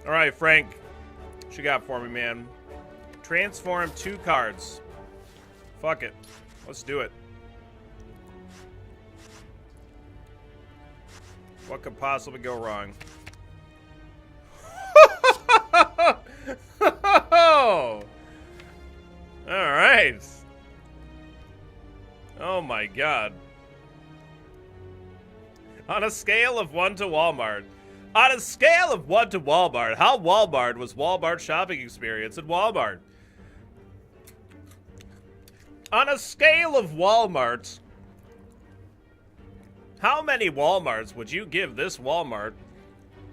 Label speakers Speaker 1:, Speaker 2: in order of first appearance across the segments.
Speaker 1: All right, Frank. What you got for me, man? Transform 2 cards. Fuck it. Let's do it. What could possibly go wrong? All right. Oh my god. On a scale of 1 to Walmart. On a scale of 1 to Walmart, how Walmart was Walmart's shopping experience at Walmart? On a scale of Walmart, how many Walmarts would you give this Walmart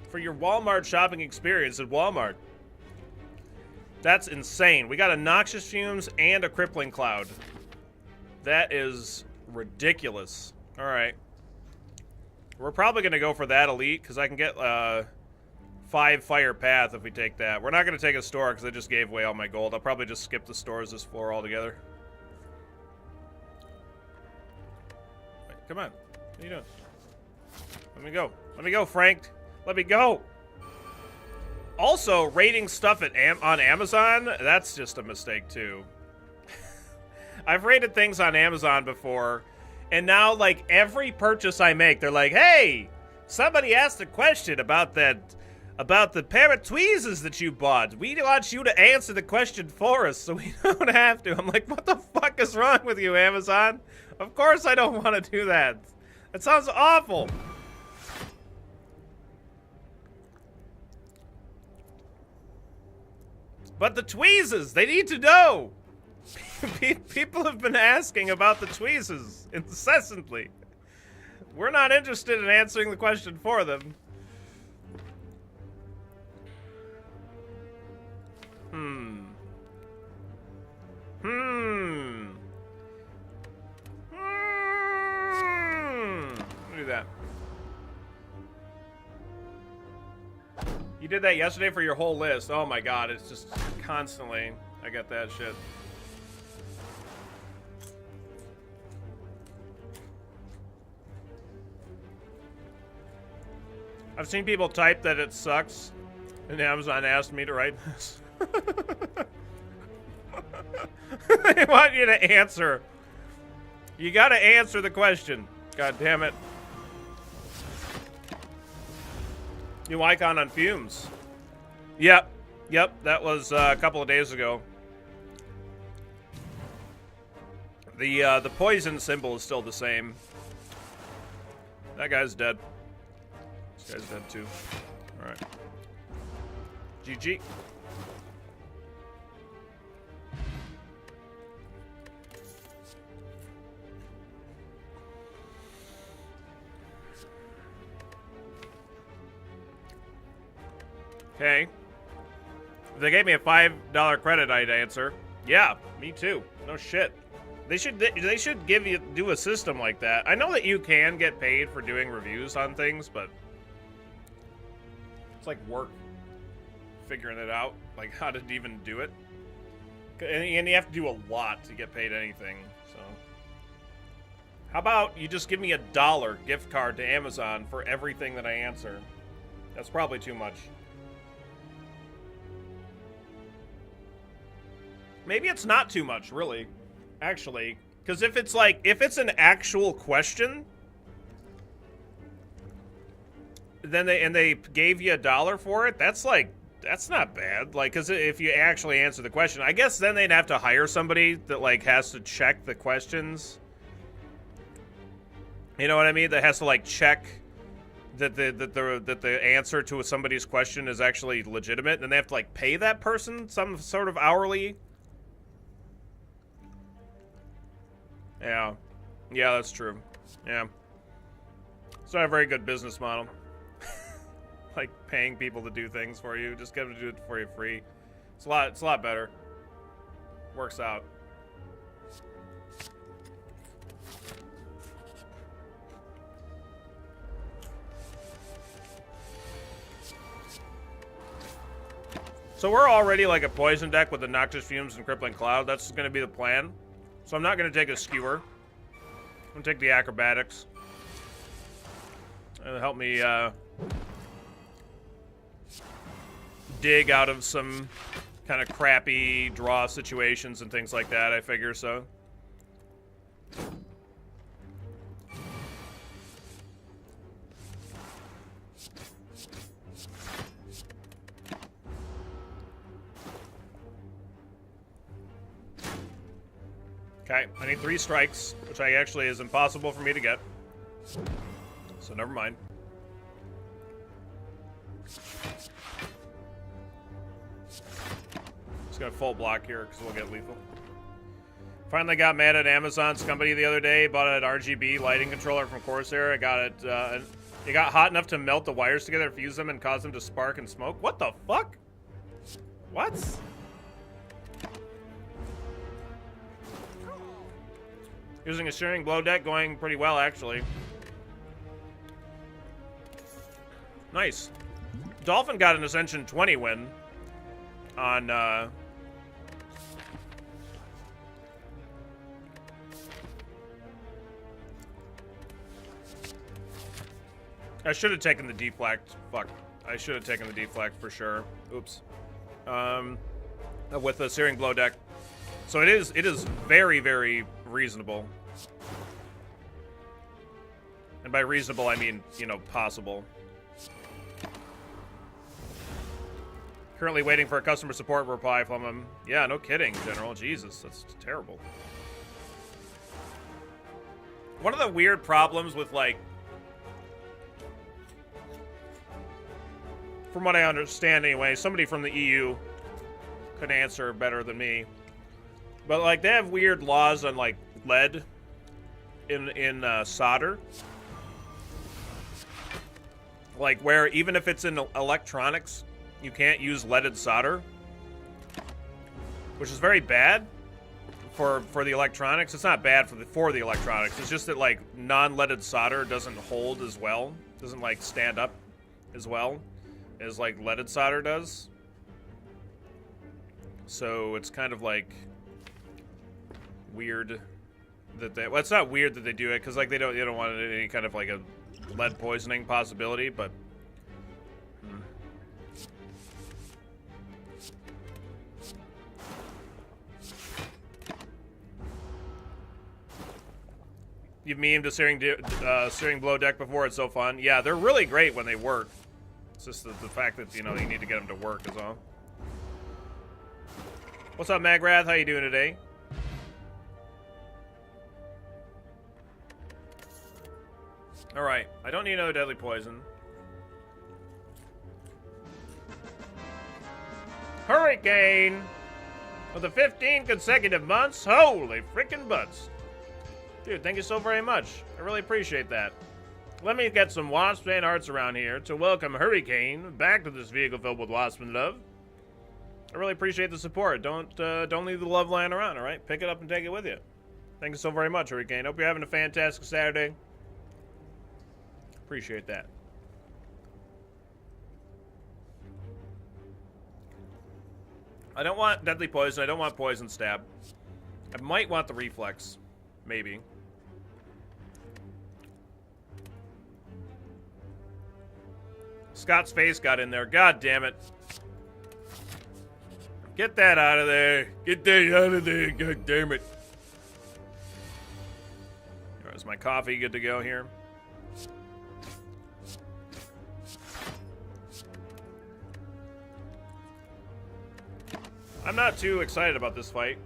Speaker 1: for your Walmart shopping experience at Walmart? That's insane. We got a noxious fumes and a crippling cloud. That is ridiculous. All right. We're probably going to go for that elite because I can get 5 fire path if we take that. We're not going to take a store because I just gave away all my gold. I'll probably just skip the stores this floor altogether. Wait, come on. What are you doing? Let me go. Let me go, Frank. Let me go. Also, rating stuff on Amazon, that's just a mistake, too. I've rated things on Amazon before, and now, like, every purchase I make, they're like, hey, somebody asked a question about the pair of tweezers that you bought. We want you to answer the question for us so we don't have to. I'm like, what the fuck is wrong with you, Amazon? Of course I don't want to do that. That sounds awful. But the tweezers, they need to know. People have been asking about the tweezers incessantly. We're not interested in answering the question for them. Let me do that. You did that yesterday for your whole list. Oh my god, it's just constantly. I get that shit. I've seen people type that it sucks, and Amazon asked me to write this. They want you to answer. You gotta answer the question. God damn it. New icon on fumes. Yep, that was a couple of days ago. The poison symbol is still the same. That guy's dead. This guy's dead too. Alright. GG. Okay. If they gave me a $5 credit, I'd answer. Yeah, me too. No shit. They should do a system like that. I know that you can get paid for doing reviews on things, but it's like work figuring it out, like how to even do it. And you have to do a lot to get paid anything. So how about you just give me a $1 gift card to Amazon for everything that I answer? That's probably too much. Maybe it's not too much, really. Actually, because if it's an actual question, then they gave you $1 for it, that's not bad. Like, because if you actually answer the question, I guess then they'd have to hire somebody that like has to check the questions. You know what I mean? That has to like check that the answer to somebody's question is actually legitimate, and they have to like pay that person some sort of hourly. Yeah, that's true. Yeah, it's not a very good business model. Like paying people to do things for you, just get them to do it for you free. It's a lot better. Works out. So we're already like a poison deck with the Noxious Fumes and Crippling Cloud. That's going to be the plan. So I'm not going to take a Skewer. I'm going to take the Acrobatics. It'll help me, dig out of some kind of crappy draw situations and things like that, I figure so. Okay, I need 3 strikes, which actually is impossible for me to get. So never mind. Just gonna full block here because we'll get lethal. Finally got mad at Amazon's company the other day. Bought an RGB lighting controller from Corsair. I got it. It got hot enough to melt the wires together, fuse them, and cause them to spark and smoke. What the fuck? What? Using a shearing blow deck, going pretty well actually. Nice. Dolphin got an Ascension 20 win on I should have taken the deflect. Fuck. I should have taken the deflect for sure. Oops. With the searing blow deck. So it is very, very reasonable. And by reasonable, I mean, you know, possible. Currently waiting for a customer support reply from him. Yeah, no kidding, General. Jesus, that's terrible. One of the weird problems with, like, from what I understand anyway, somebody from the EU could answer better than me. But, like, they have weird laws on, like, lead in solder. Like, where even if it's in electronics, you can't use leaded solder. Which is very bad for the electronics. It's not bad for the electronics. It's just that, like, non-leaded solder doesn't hold as well. Doesn't, like, stand up as well as, like, leaded solder does. So it's kind of, like, weird that they... Well, it's not weird that they do it, because, like, they don't want any kind of, like, a lead poisoning possibility, but... You've memed a searing blow deck before. It's so fun. Yeah, they're really great when they work. It's just the fact that, you know, you need to get them to work is all. What's up, Magrath? How you doing today? All right. I don't need another deadly poison. Hurricane! For the 15 consecutive months? Holy freaking butts. Dude, thank you so very much. I really appreciate that. Let me get some Waspbane hearts around here to welcome Hurricane back to this vehicle filled with Waspbane love. I really appreciate the support. Don't leave the love lying around, all right? Pick it up and take it with you. Thank you so very much, Hurricane. Hope you're having a fantastic Saturday. Appreciate that. I don't want deadly poison. I don't want poison stab. I might want the reflex. Maybe. Scott's face got in there. God damn it. Get that out of there. Get that out of there. God damn it. Is my coffee good to go here? I'm not too excited about this fight.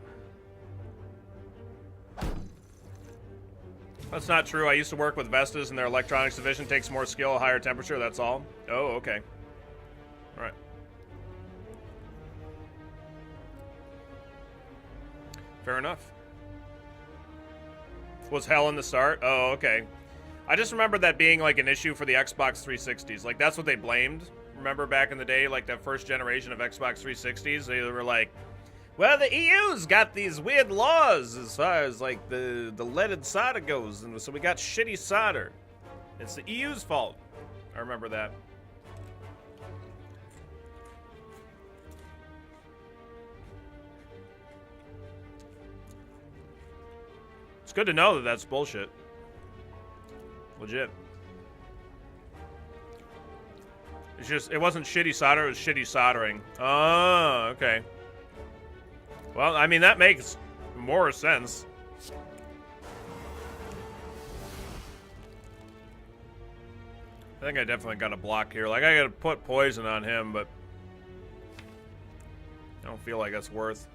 Speaker 1: That's not true. I used to work with Vestas, and their electronics division takes more skill, higher temperature, that's all. Oh, okay. Alright. Fair enough. Was hell in the start? Oh, okay. I just remember that being, like, an issue for the Xbox 360s. Like, that's what they blamed. Remember back in the day, like, that first generation of Xbox 360s? They were like, well, the EU's got these weird laws as far as, like, the leaded solder goes, and so we got shitty solder. It's the EU's fault. I remember that. It's good to know that that's bullshit. Legit. It's just, it wasn't shitty solder, it was shitty soldering. Oh, okay. Well, I mean, that makes more sense. I think I definitely got a block here. Like, I gotta put poison on him, but I don't feel like that's worth.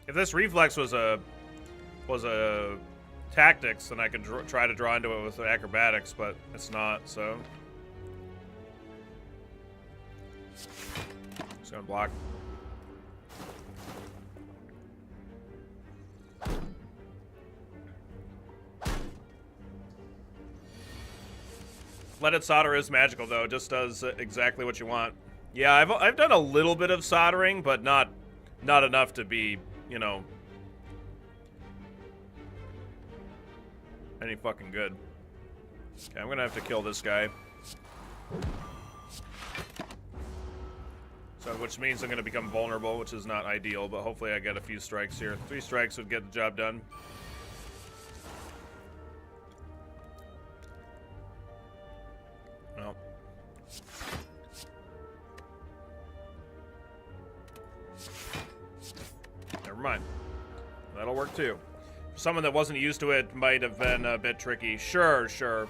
Speaker 1: If this reflex was a tactics, then I could try to draw into it with acrobatics, but it's not, so. Just gonna block. Leaded solder is magical, though. It just does exactly what you want. Yeah, I've done a little bit of soldering, but not enough to be, you know, any fucking good. Okay, I'm gonna have to kill this guy. So, which means I'm gonna become vulnerable, which is not ideal, but hopefully I get a few strikes here. 3 strikes would get the job done. No. Never mind. That'll work too. For someone that wasn't used to it, might have been a bit tricky. Sure, sure.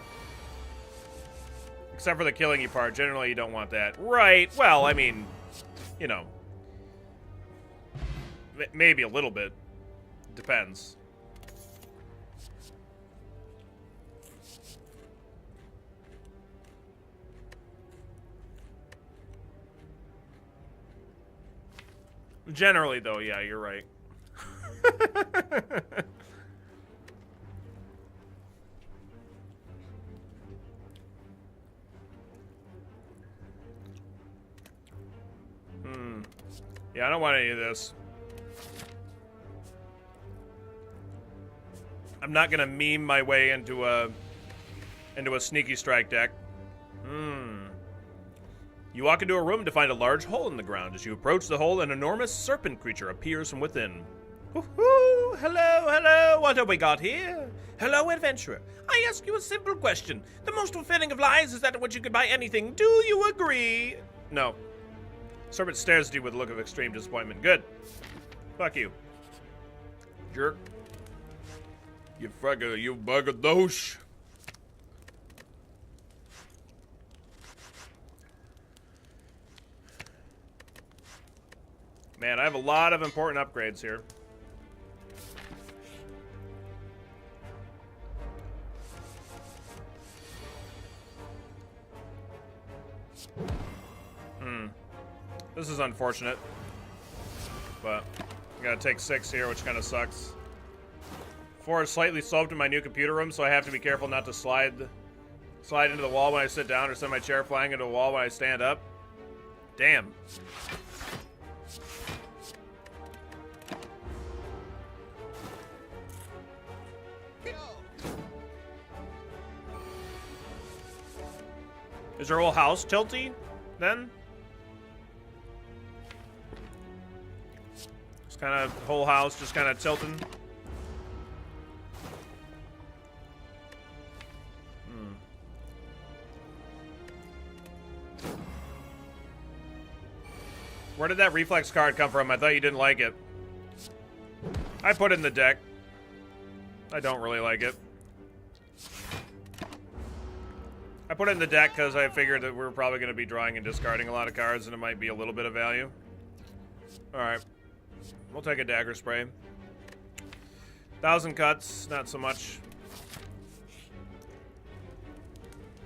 Speaker 1: Except for the killing you part. Generally, you don't want that. Right. Well, I mean, you know. Maybe a little bit. Depends. Generally, though, yeah, you're right. Yeah, I don't want any of this. I'm not gonna meme my way into a sneaky strike deck. You walk into a room to find a large hole in the ground. As you approach the hole, an enormous serpent creature appears from within. Hoo-hoo! Hello, hello! What have we got here? Hello, adventurer. I ask you a simple question. The most fulfilling of lives is that in which you can buy anything. Do you agree? No. Serpent stares at you with a look of extreme disappointment. Good. Fuck you. Jerk. You fucker, you buggadosh. Man, I have a lot of important upgrades here. This is unfortunate. But I gotta take 6 here, which kind of sucks. 4 is slightly sloped in my new computer room, so I have to be careful not to slide into the wall when I sit down or send my chair flying into a wall when I stand up. Damn. Is your whole house tilty, then? Just kind of, whole house just kind of tilting. Where did that reflex card come from? I thought you didn't like it. I put it in the deck. I don't really like it. I put it in the deck because I figured that we were probably going to be drawing and discarding a lot of cards and it might be a little bit of value. Alright. We'll take a dagger spray. 1,000 cuts, not so much.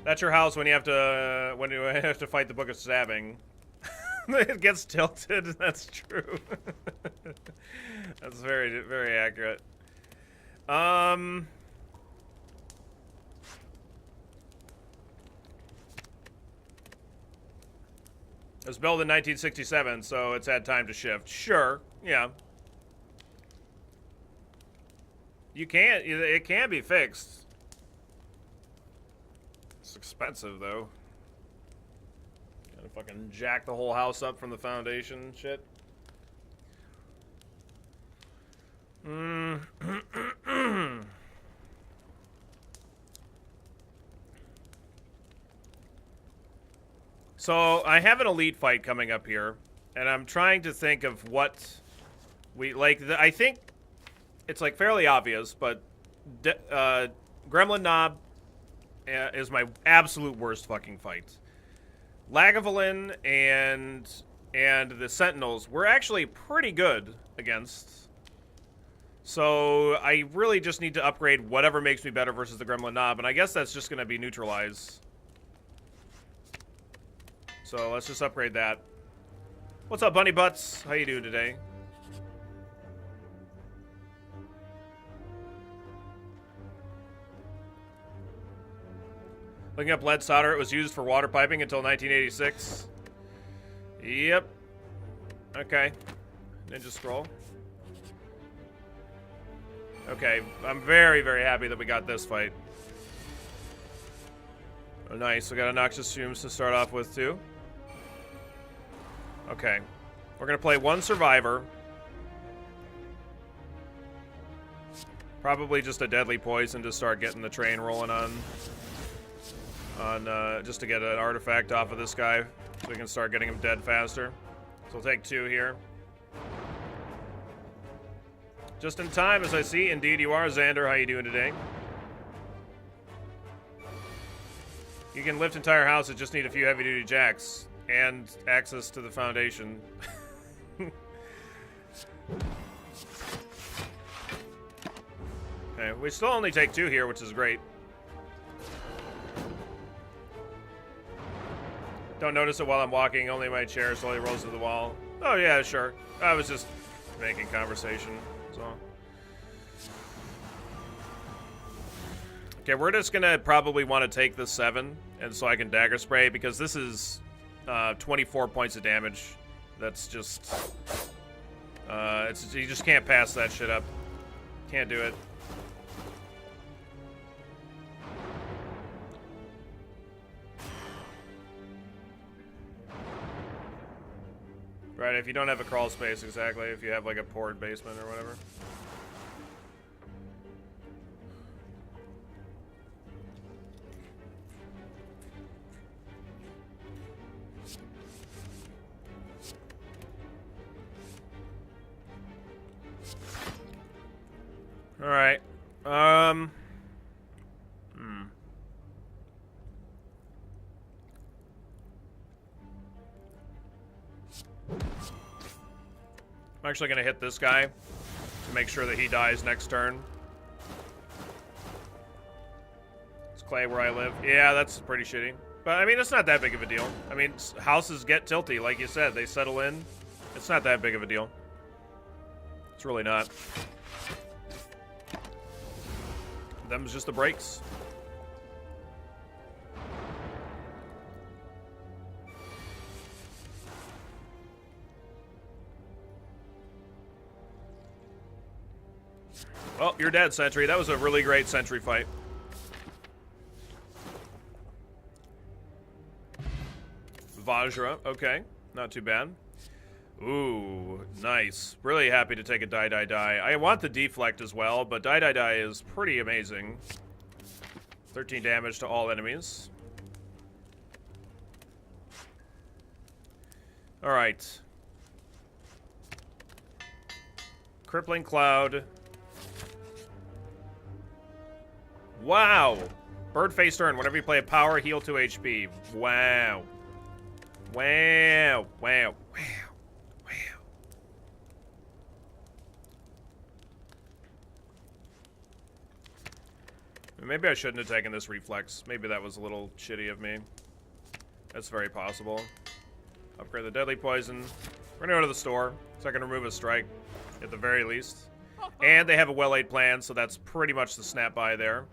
Speaker 1: That's your house when you have to fight the Book of Stabbing. It gets tilted. That's true. That's very, very accurate. It was built in 1967, so it's had time to shift. Sure, yeah. You can't. It can be fixed. It's expensive, though. Gotta fucking jack the whole house up from the foundation, shit. So I have an elite fight coming up here, and I'm trying to think of what we like. I think it's like fairly obvious, but Gremlin Knob is my absolute worst fucking fight. Lagavulin and the Sentinels were actually pretty good against. So I really just need to upgrade whatever makes me better versus the Gremlin Knob, and I guess that's just going to be Neutralize. So let's just upgrade that. What's up, Bunny Butts? How you doing today? Looking up lead solder, it was used for water piping until 1986. Yep. Okay. Ninja scroll. Okay, I'm very, very happy that we got this fight. Oh, nice. We got Noxious Fumes to start off with, too. Okay. We're going to play one Survivor. Probably just a Deadly Poison to start getting the train rolling on just to get an artifact off of this guy so we can start getting him dead faster. So we'll take 2 here. Just in time, as I see. Indeed you are, Xander. How you doing today? You can lift entire houses, just need a few heavy-duty jacks and access to the foundation. Okay, we still only take 2 here, which is great. Don't notice it while I'm walking, only my chair slowly rolls to the wall. Oh yeah, sure. I was just making conversation, so. Okay, we're just gonna probably want to take the 7, and so I can dagger spray, because this is 24 points of damage. That's just, you just can't pass that shit up. Can't do it. Right, if you don't have a crawl space, exactly. If you have like a poured basement or whatever. All right. I'm actually going to hit this guy to make sure that he dies next turn. It's clay where I live. Yeah, that's pretty shitty. But, I mean, it's not that big of a deal. I mean, houses get tilty, like you said. They settle in. It's not that big of a deal. It's really not. Them's just the breaks. Well, you're dead, Sentry. That was a really great Sentry fight. Vajra, okay. Not too bad. Ooh, nice. Really happy to take a die. I want the deflect as well, but die is pretty amazing. 13 damage to all enemies. Alright. Crippling Cloud. Wow! Bird face turn. Whenever you play a power, heal 2 HP. Wow. Wow. Wow. Wow. Maybe I shouldn't have taken this reflex. Maybe that was a little shitty of me. That's very possible. Upgrade the Deadly Poison. We're gonna go to the store, so I can remove a strike, at the very least. And they have a well-laid plan, so that's pretty much the snap-by there.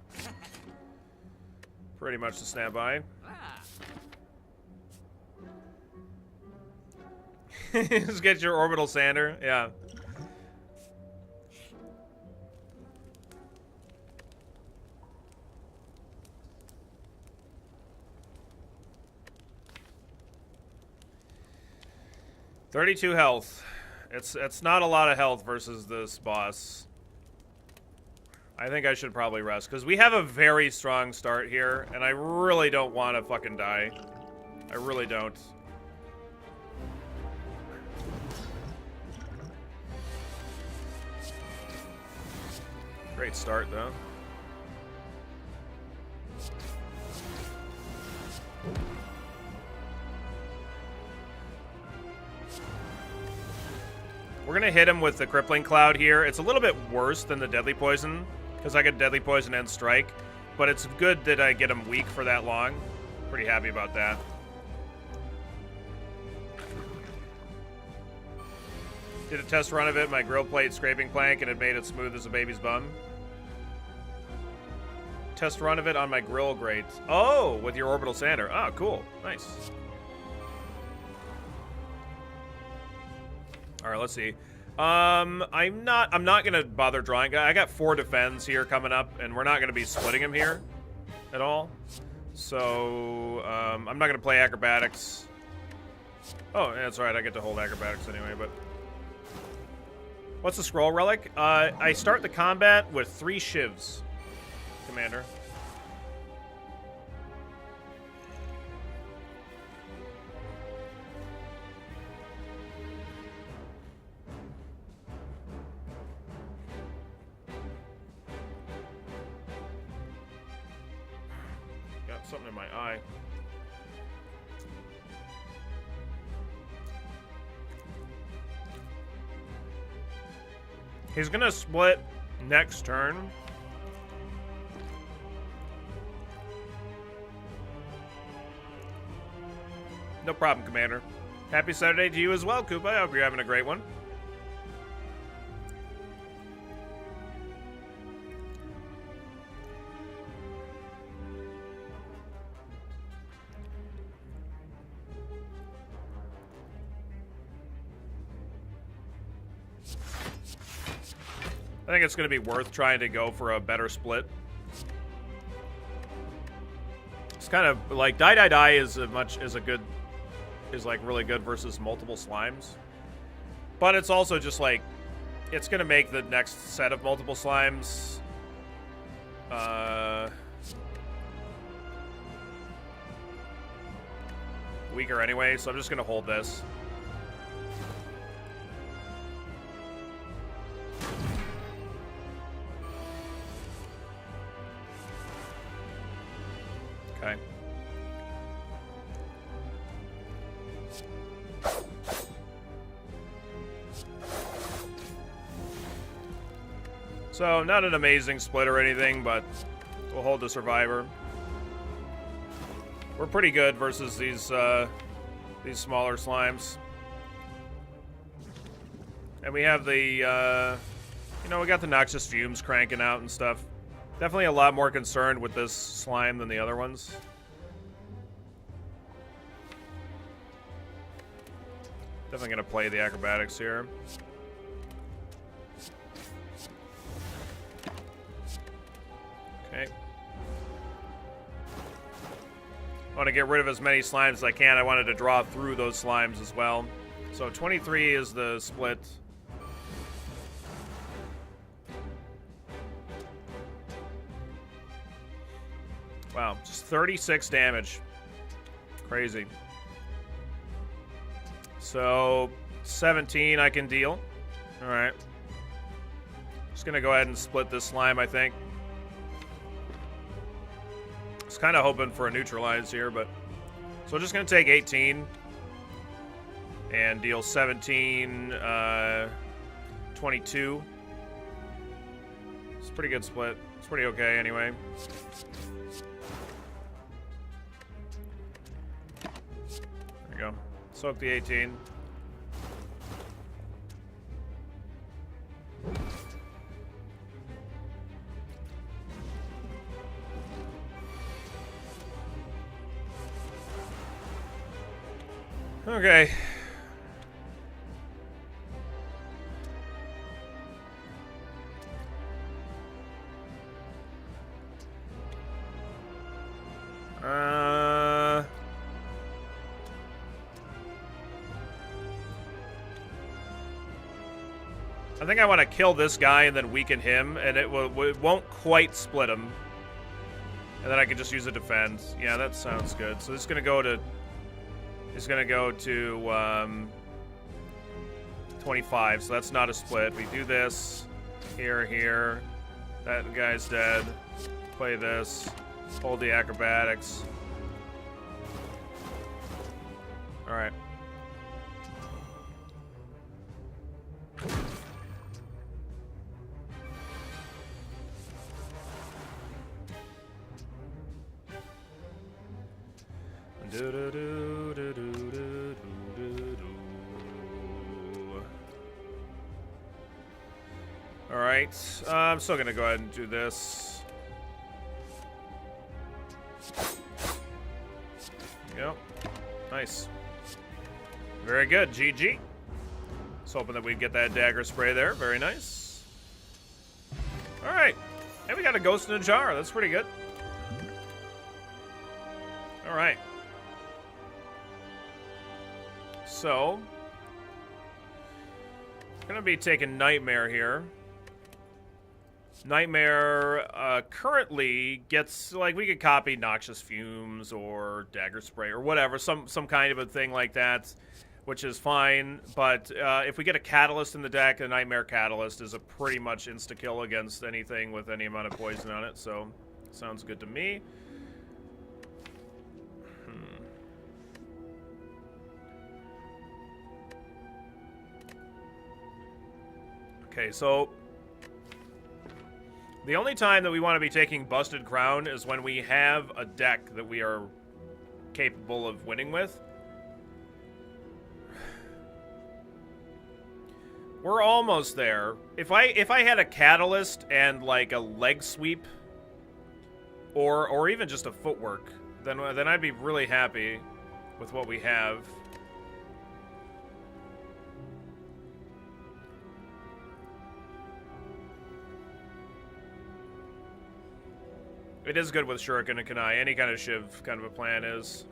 Speaker 1: Pretty much the snap-by. Just get your orbital sander, yeah. $32 health. It's not a lot of health versus this boss. I think I should probably rest, because we have a very strong start here, and I really don't want to fucking die. I really don't. Great start, though. We're going to hit him with the Crippling Cloud here. It's a little bit worse than the Deadly Poison, because I get Deadly Poison and Strike. But it's good that I get him weak for that long. Pretty happy about that. Did a test run of it, my grill plate scraping plank, and it made it smooth as a baby's bum. Test run of it on my grill grate. Oh, with your orbital sander. Oh, cool. Nice. All right, let's see. I'm not gonna bother drawing. I got 4 defends here coming up, and we're not gonna be splitting him here at all. So I'm not gonna play acrobatics. Oh, yeah, that's right. I get to hold acrobatics anyway. But what's the scroll relic? I start the combat with 3 shivs, Commander. Got something in my eye. He's gonna split next turn. No problem, Commander. Happy Saturday to you as well, Koopa. I hope you're having a great one. I think it's going to be worth trying to go for a better split. It's kind of like die is like really good versus multiple slimes. But it's also just like it's going to make the next set of multiple slimes weaker anyway, so I'm just going to hold this. Okay. So, not an amazing split or anything, but we'll hold the Survivor. We're pretty good versus these smaller slimes. And we have the, we got the Noxious Fumes cranking out and stuff. Definitely a lot more concerned with this slime than the other ones. Definitely going to play the acrobatics here. Okay. I want to get rid of as many slimes as I can. I wanted to draw through those slimes as well. So 23 is the split. Wow, just 36 damage. Crazy. So 17 I can deal. All right. Just gonna go ahead and split this slime, I think. I was kind of hoping for a neutralize here, but so I'm just gonna take 18 and deal 17, 22. It's a pretty good split. It's pretty okay anyway. Go. Soak the 18. Okay. I think I want to kill this guy and then weaken him, and it won't quite split him. And then I can just use a defense. Yeah, that sounds good. So this is going to go to is going to go to 25, so that's not a split. We do this here, here. That guy's dead. Play this. Hold the acrobatics. All right. Alright, I'm still gonna go ahead and do this. Yep. Nice. Very good, GG. Just hoping that we'd get that dagger spray there. Very nice. Alright. And we got a ghost in a jar. That's pretty good. Alright. So, gonna be taking Nightmare here. Nightmare currently gets, like, we could copy Noxious Fumes or Dagger Spray or whatever, some kind of a thing like that, which is fine. But if we get a Catalyst in the deck, a Nightmare Catalyst is a pretty much insta-kill against anything with any amount of poison on it, so sounds good to me. Okay, so the only time that we want to be taking Busted Crown is when we have a deck that we are capable of winning with. We're almost there. If I had a Catalyst and like a leg sweep or even just a footwork, then I'd be really happy with what we have. It is good with Shuriken and Kunai. Any kind of Shiv kind of a plan is.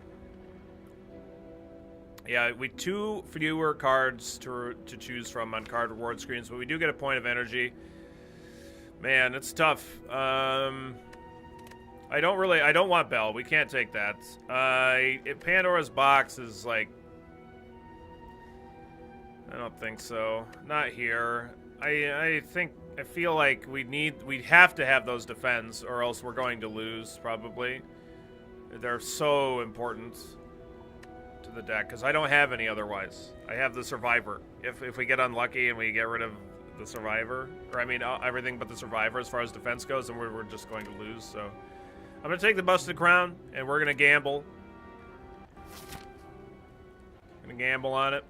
Speaker 1: Yeah, we 2 fewer cards to choose from on card reward screens, but we do get a point of energy. Man, it's tough. I don't want Bell. We can't take that. Pandora's Box is like, I don't think so. Not here. I feel like we have to have those defends, or else we're going to lose, probably. They're so important to the deck, because I don't have any otherwise. I have the Survivor. If we get unlucky and we get rid of the Survivor, or I mean everything but the Survivor as far as defense goes, then we're just going to lose, so. I'm going to take the Busted Crown, and we're going to gamble. Going to gamble on it.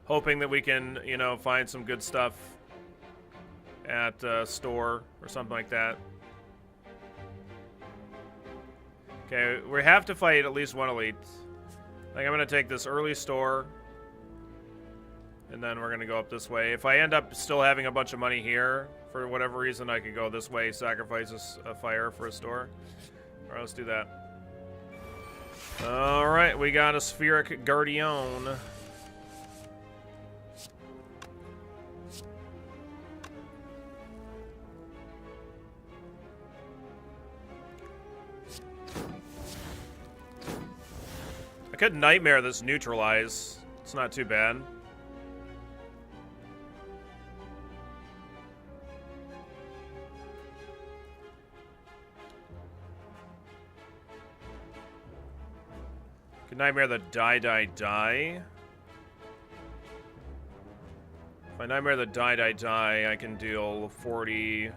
Speaker 1: Hoping that we can, you know, find some good stuff at store or something like that. Okay, we have to fight at least one elite. I think I'm going to take this early store. And then we're going to go up this way. If I end up still having a bunch of money here, for whatever reason, I could go this way, sacrifice a fire for a store. All right, let's do that. All right, we got a Spheric Guardian. I could Nightmare this Neutralize. It's not too bad. Could Nightmare the Die. If I Nightmare the Die, I can deal 40...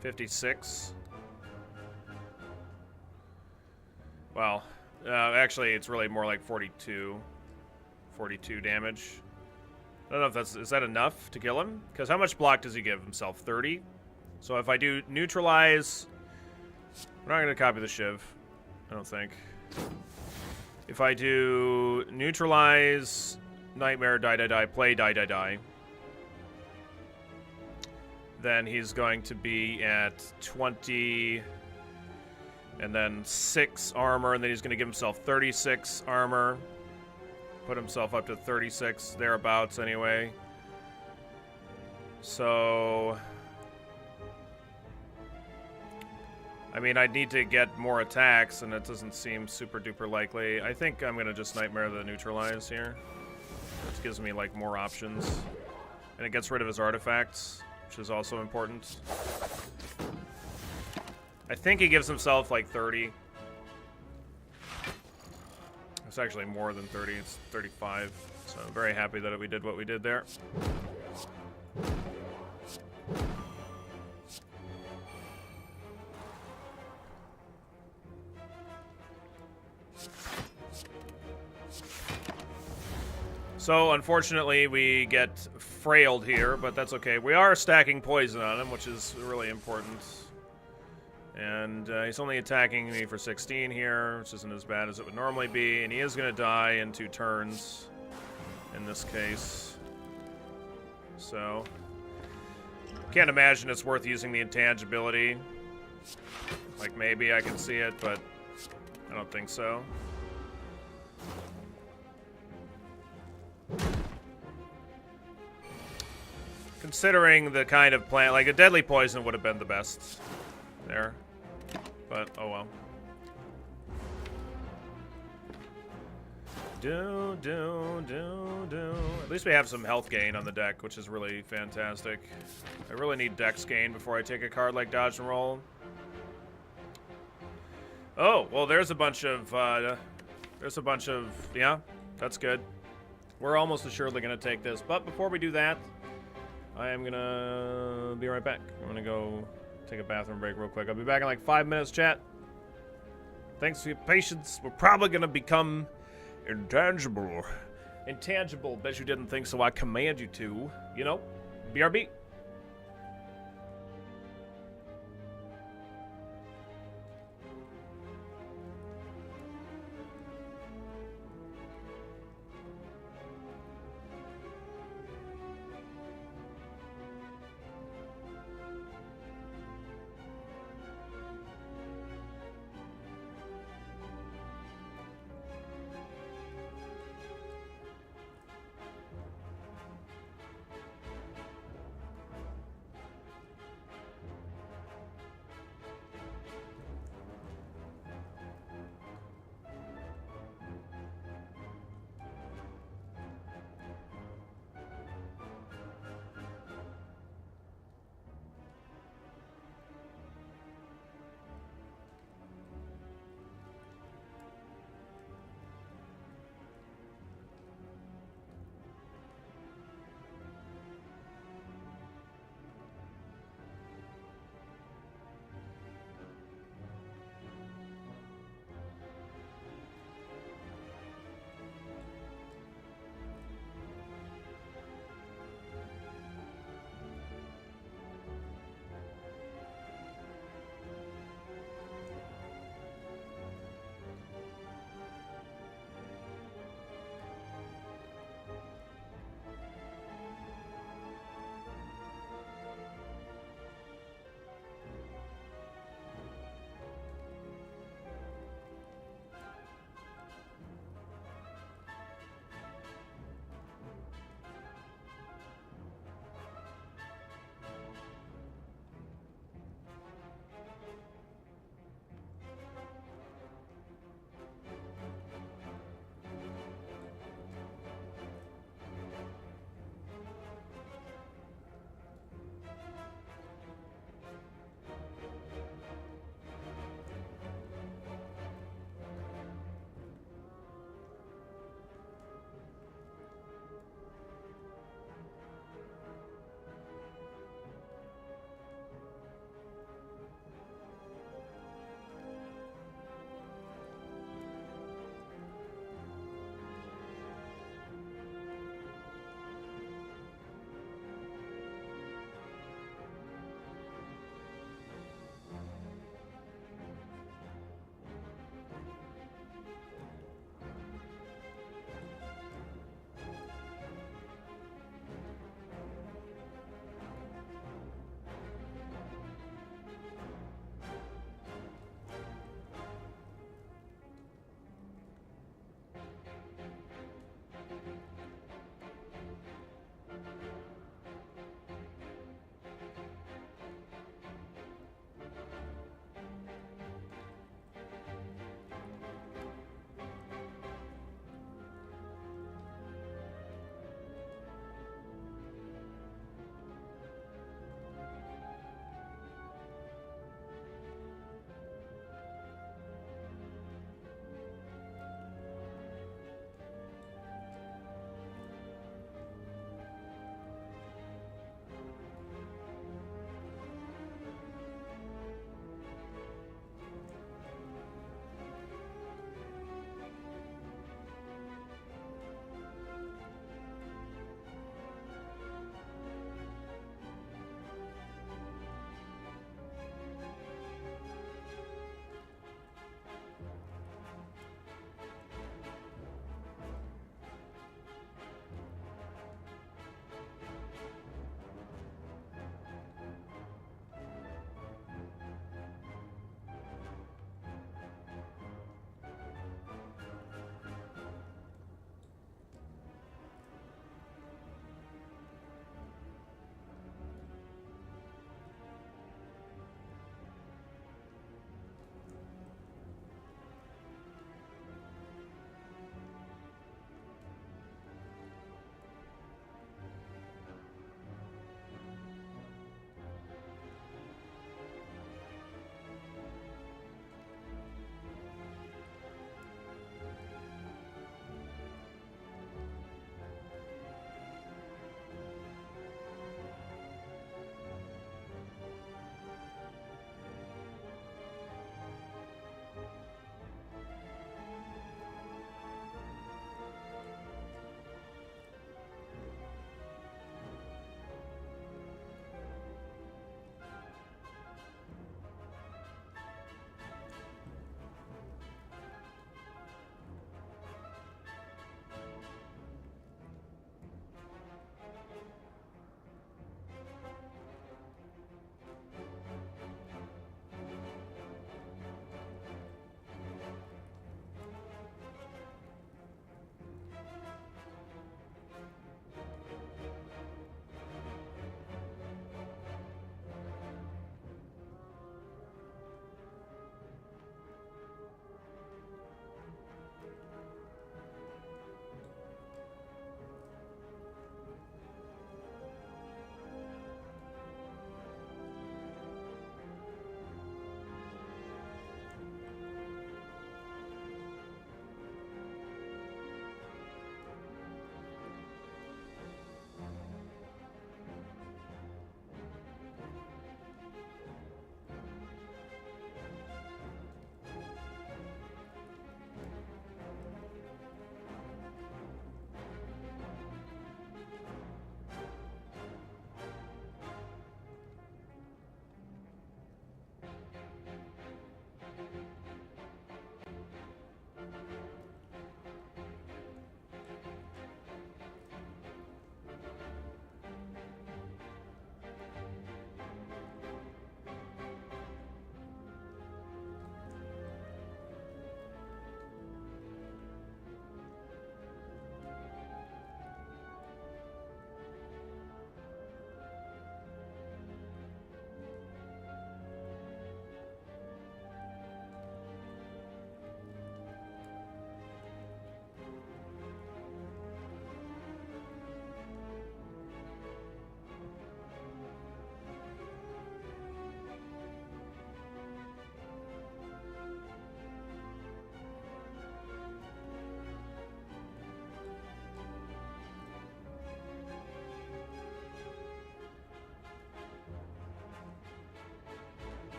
Speaker 1: 56. Well, actually, it's really more like 42 damage. I don't know if is that enough to kill him? Because how much block does he give himself? 30? So if I do Neutralize... We're not going to copy the Shiv, I don't think. If I do Neutralize, Nightmare, Die, play Die, then he's going to be at 20... and then 6 armor, and then he's going to give himself 36 armor. Put himself up to 36, thereabouts anyway. So... I mean, I'd need to get more attacks, and it doesn't seem super duper likely. I think I'm gonna just Nightmare the Neutralize here. Which gives me, like, more options. And it gets rid of his artifacts, which is also important. I think he gives himself, like, 30. It's actually more than 30, it's 35. So I'm very happy that we did what we did there. So, unfortunately, we get frailed here, but that's okay. We are stacking poison on him, which is really important. And he's only attacking me for 16 here, which isn't as bad as it would normally be. And he is going to die in 2 turns, in this case. So, can't imagine it's worth using the intangibility. Like, maybe I can see it, but I don't think so. Considering the kind of plant, like a deadly poison would have been the best there, but oh well. At least we have some health gain on the deck, which is really fantastic. I really need dex gain before I take a card like Dodge and Roll. Oh, well, there's a bunch of, yeah, that's good. We're almost assuredly going to take this. But before we do that, I am going to be right back. I'm going to go take a bathroom break real quick. I'll be back in like 5 minutes, chat. Thanks for your patience. We're probably going to become intangible. Intangible. Bet you didn't think so. I command you to. You know, BRB.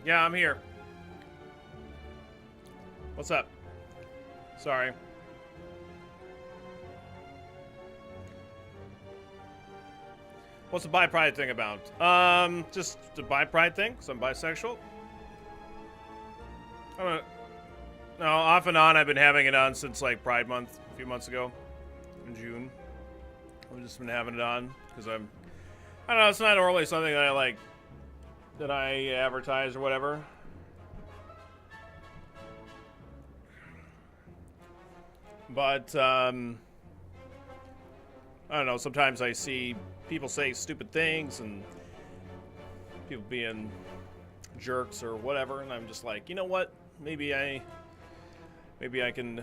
Speaker 1: Yeah, I'm here. What's up? Sorry. What's the bi pride thing about? Just the bi pride thing, because I'm bisexual. I don't know. No, off and on, I've been having it on since like Pride Month a few months ago, in June. I've just been having it on because I don't know. It's not normally something that I like, that I advertise or whatever. But I don't know. Sometimes I see people say stupid things and people being jerks or whatever, and I'm just like, you know what? Maybe I can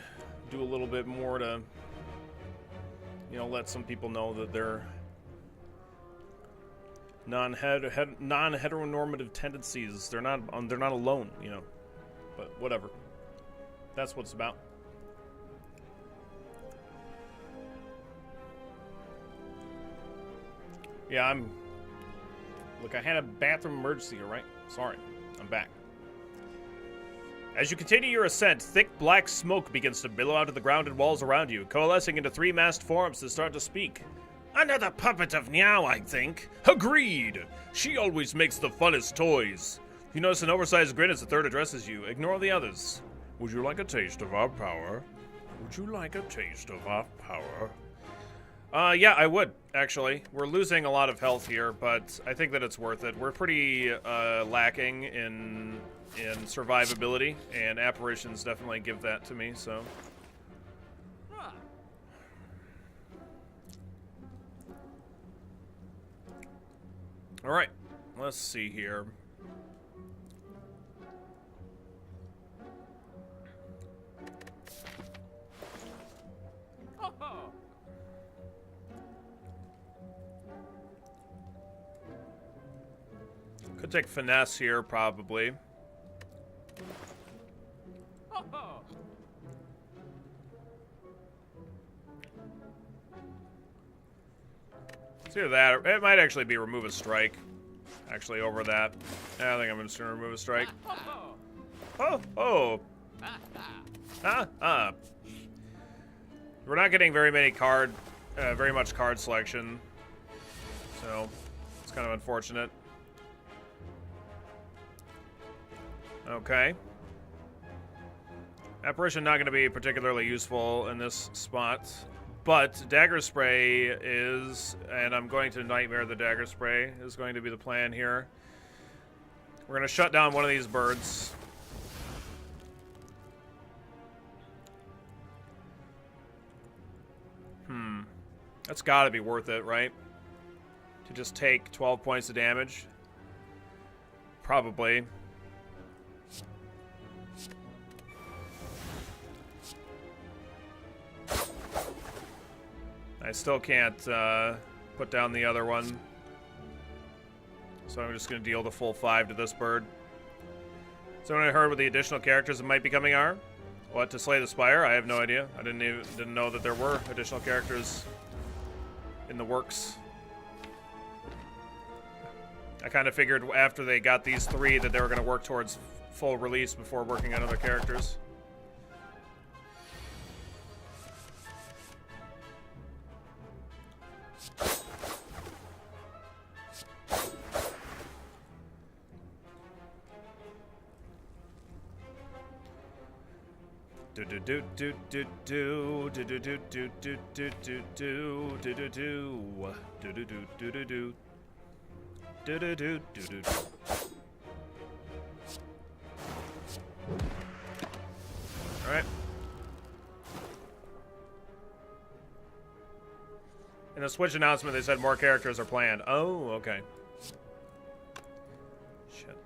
Speaker 1: do a little bit more to, you know, let some people know that they're non-heteronormative tendencies. They're not alone, you know. But whatever. That's what it's about. Yeah, look, I had a bathroom emergency, all right? Sorry. I'm back. As you continue your ascent, thick black smoke begins to billow out of the ground and walls around you, coalescing into three masked forms that start to speak. Another puppet of Niao, I think. Agreed. She always makes the funnest toys. You notice an oversized grin as the third addresses you. Ignore the others. Would you like a taste of our power? Would you like a taste of our power? Yeah, I would, actually. We're losing a lot of health here, but I think that it's worth it. We're pretty lacking in survivability, and apparitions definitely give that to me, so. Alright, let's see here. Could take finesse here, probably. It's either that, or it might actually be remove a strike. Actually, over that. Yeah, I think I'm just gonna remove a strike. Oh. We're not getting very much card selection, so it's kind of unfortunate. Okay. Apparition not going to be particularly useful in this spot, but Dagger Spray is, and I'm going to Nightmare the Dagger Spray is going to be the plan here. We're going to shut down one of these birds. That's got to be worth it, right? To just take 12 points of damage? Probably. I still can't put down the other one. So I'm just going to deal the full 5 to this bird. So when I heard what the additional characters that might be coming are? What, to slay the Spire? I have no idea. I didn't know that there were additional characters in the works. I kind of figured after they got these 3 that they were going to work towards full release before working on other characters. All right. In the Switch announcement, they said more characters are planned. Oh, okay. Shit.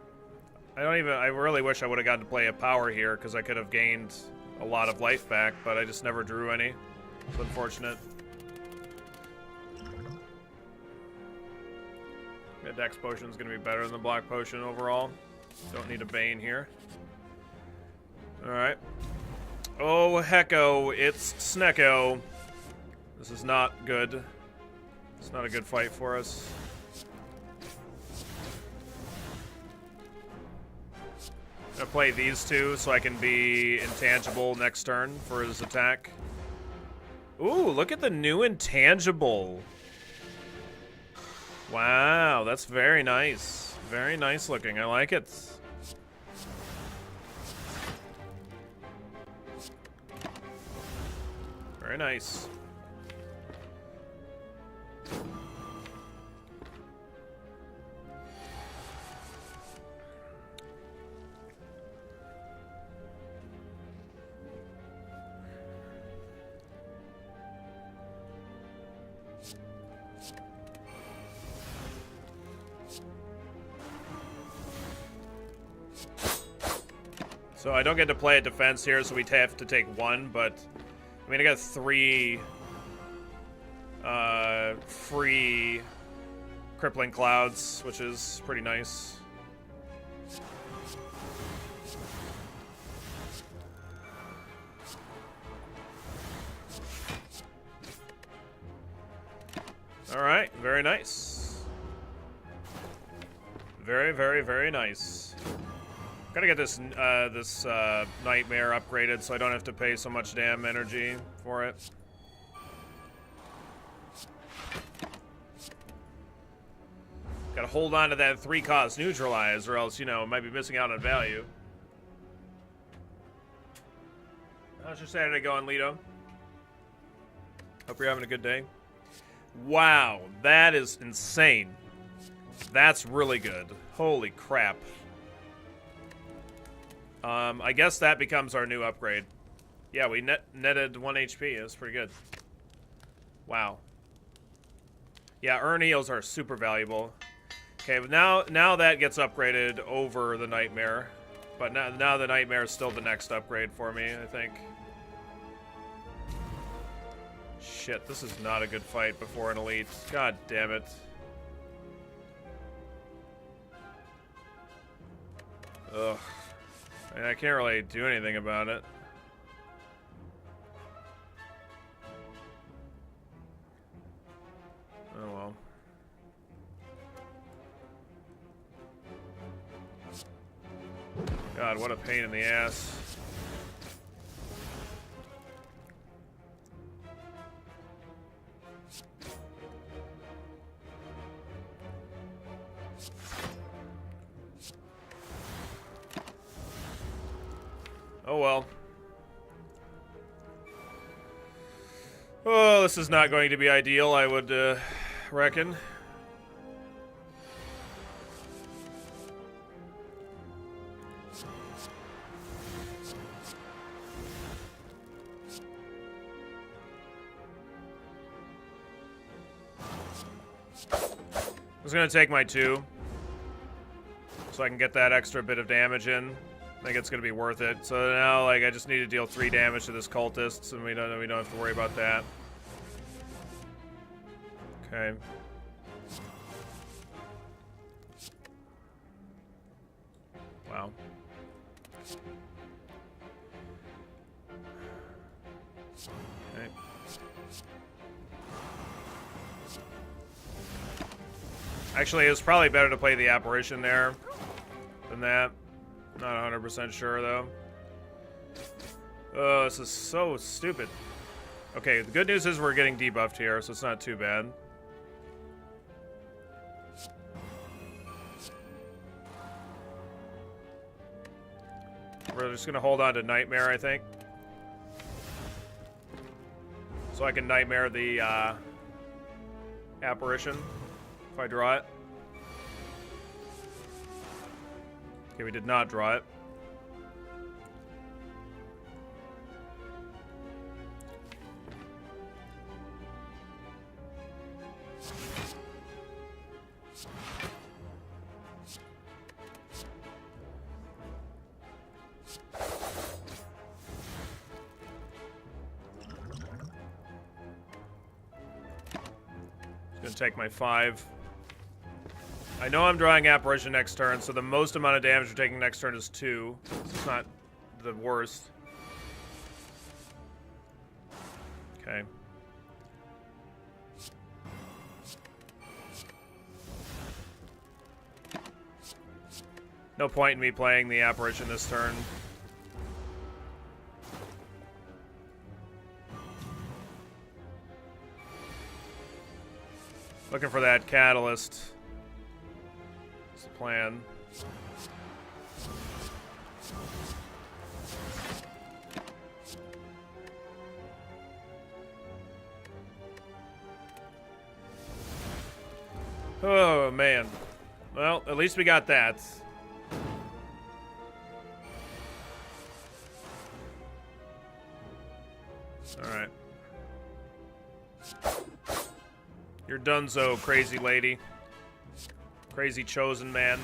Speaker 1: I really wish I would have gotten to play a power here, because I could have gained a lot of life back, but I just never drew any. It's unfortunate. The Dex Potion is going to be better than the Block Potion overall. Don't need a Bane here. Alright. Oh, hecko, it's Snecko. This is not good. It's not a good fight for us. gonna play these two so I can be intangible next turn for his attack. Ooh, look at the new intangible. Wow, that's very nice. Very nice looking. I like it. Very nice. So I don't get to play a defense here, so we have to take one, but I mean, I got 3 free crippling clouds, which is pretty nice. All right, very nice. Very, very, very nice. Gotta get this nightmare upgraded so I don't have to pay so much damn energy for it. Gotta hold on to that 3-cost neutralize, or else, you know, might be missing out on value. How's your Saturday going, Lito? Hope you're having a good day. Wow, that is insane. That's really good. Holy crap. I guess that becomes our new upgrade. Yeah, we netted 1 HP. That's pretty good. Wow. Yeah, earn heals are super valuable. Okay, but now that gets upgraded over the Nightmare. But now the Nightmare is still the next upgrade for me, I think. Shit, this is not a good fight before an Elite. God damn it. Ugh. I mean, I can't really do anything about it. Oh well. God, what a pain in the ass. Oh well. Oh, this is not going to be ideal, I would reckon. I was going to take my 2 so I can get that extra bit of damage in. I think it's going to be worth it. So now, like, I just need to deal 3 damage to this cultist, and we don't have to worry about that. Okay. Wow. Okay. Actually, it was probably better to play the apparition there than that. Not 100% sure, though. Oh, this is so stupid. Okay, the good news is we're getting debuffed here, so it's not too bad. We're just going to hold on to Nightmare, I think. So I can Nightmare the apparition if I draw it. Okay, we did not draw it. Gonna take my 5. I know I'm drawing Apparition next turn, so the most amount of damage we're taking next turn is 2. It's not the worst. Okay. No point in me playing the apparition this turn. Looking for that catalyst. That's the plan. Oh, man. Well, at least we got that. Alright. You're donezo, crazy lady. Crazy chosen man.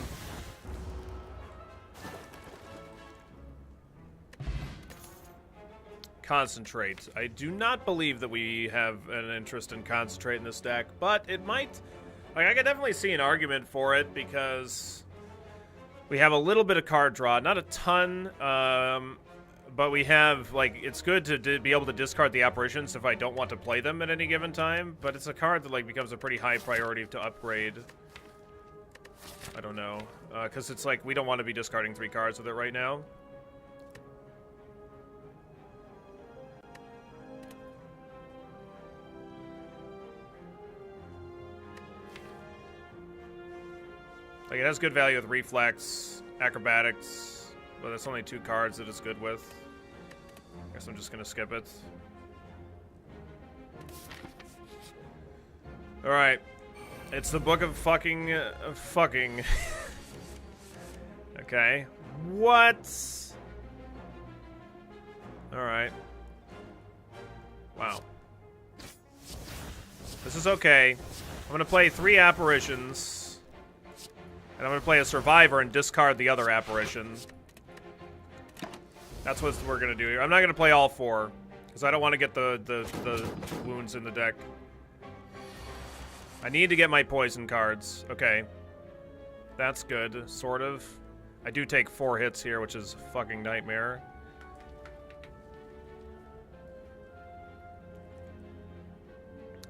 Speaker 1: Concentrate. I do not believe that we have an interest in concentrate in this deck, but it might... Like, I could definitely see an argument for it because we have a little bit of card draw. Not a ton, but we have, like, it's good to be able to discard the apparitions if I don't want to play them at any given time, but it's a card that, like, becomes a pretty high priority to upgrade. I don't know. Because it's like, we don't want to be discarding 3 cards with it right now. Like, it has good value with Reflex, Acrobatics, but it's only 2 cards that it's good with. I guess I'm just gonna skip it. Alright. It's the book of fucking... fucking. Okay. What? Alright. Wow. This is okay. I'm gonna play 3 apparitions. And I'm going to play a Survivor and discard the other apparition. That's what we're going to do here. I'm not going to play all 4, because I don't want to get the wounds in the deck. I need to get my poison cards. Okay. That's good, sort of. I do take 4 hits here, which is a fucking nightmare.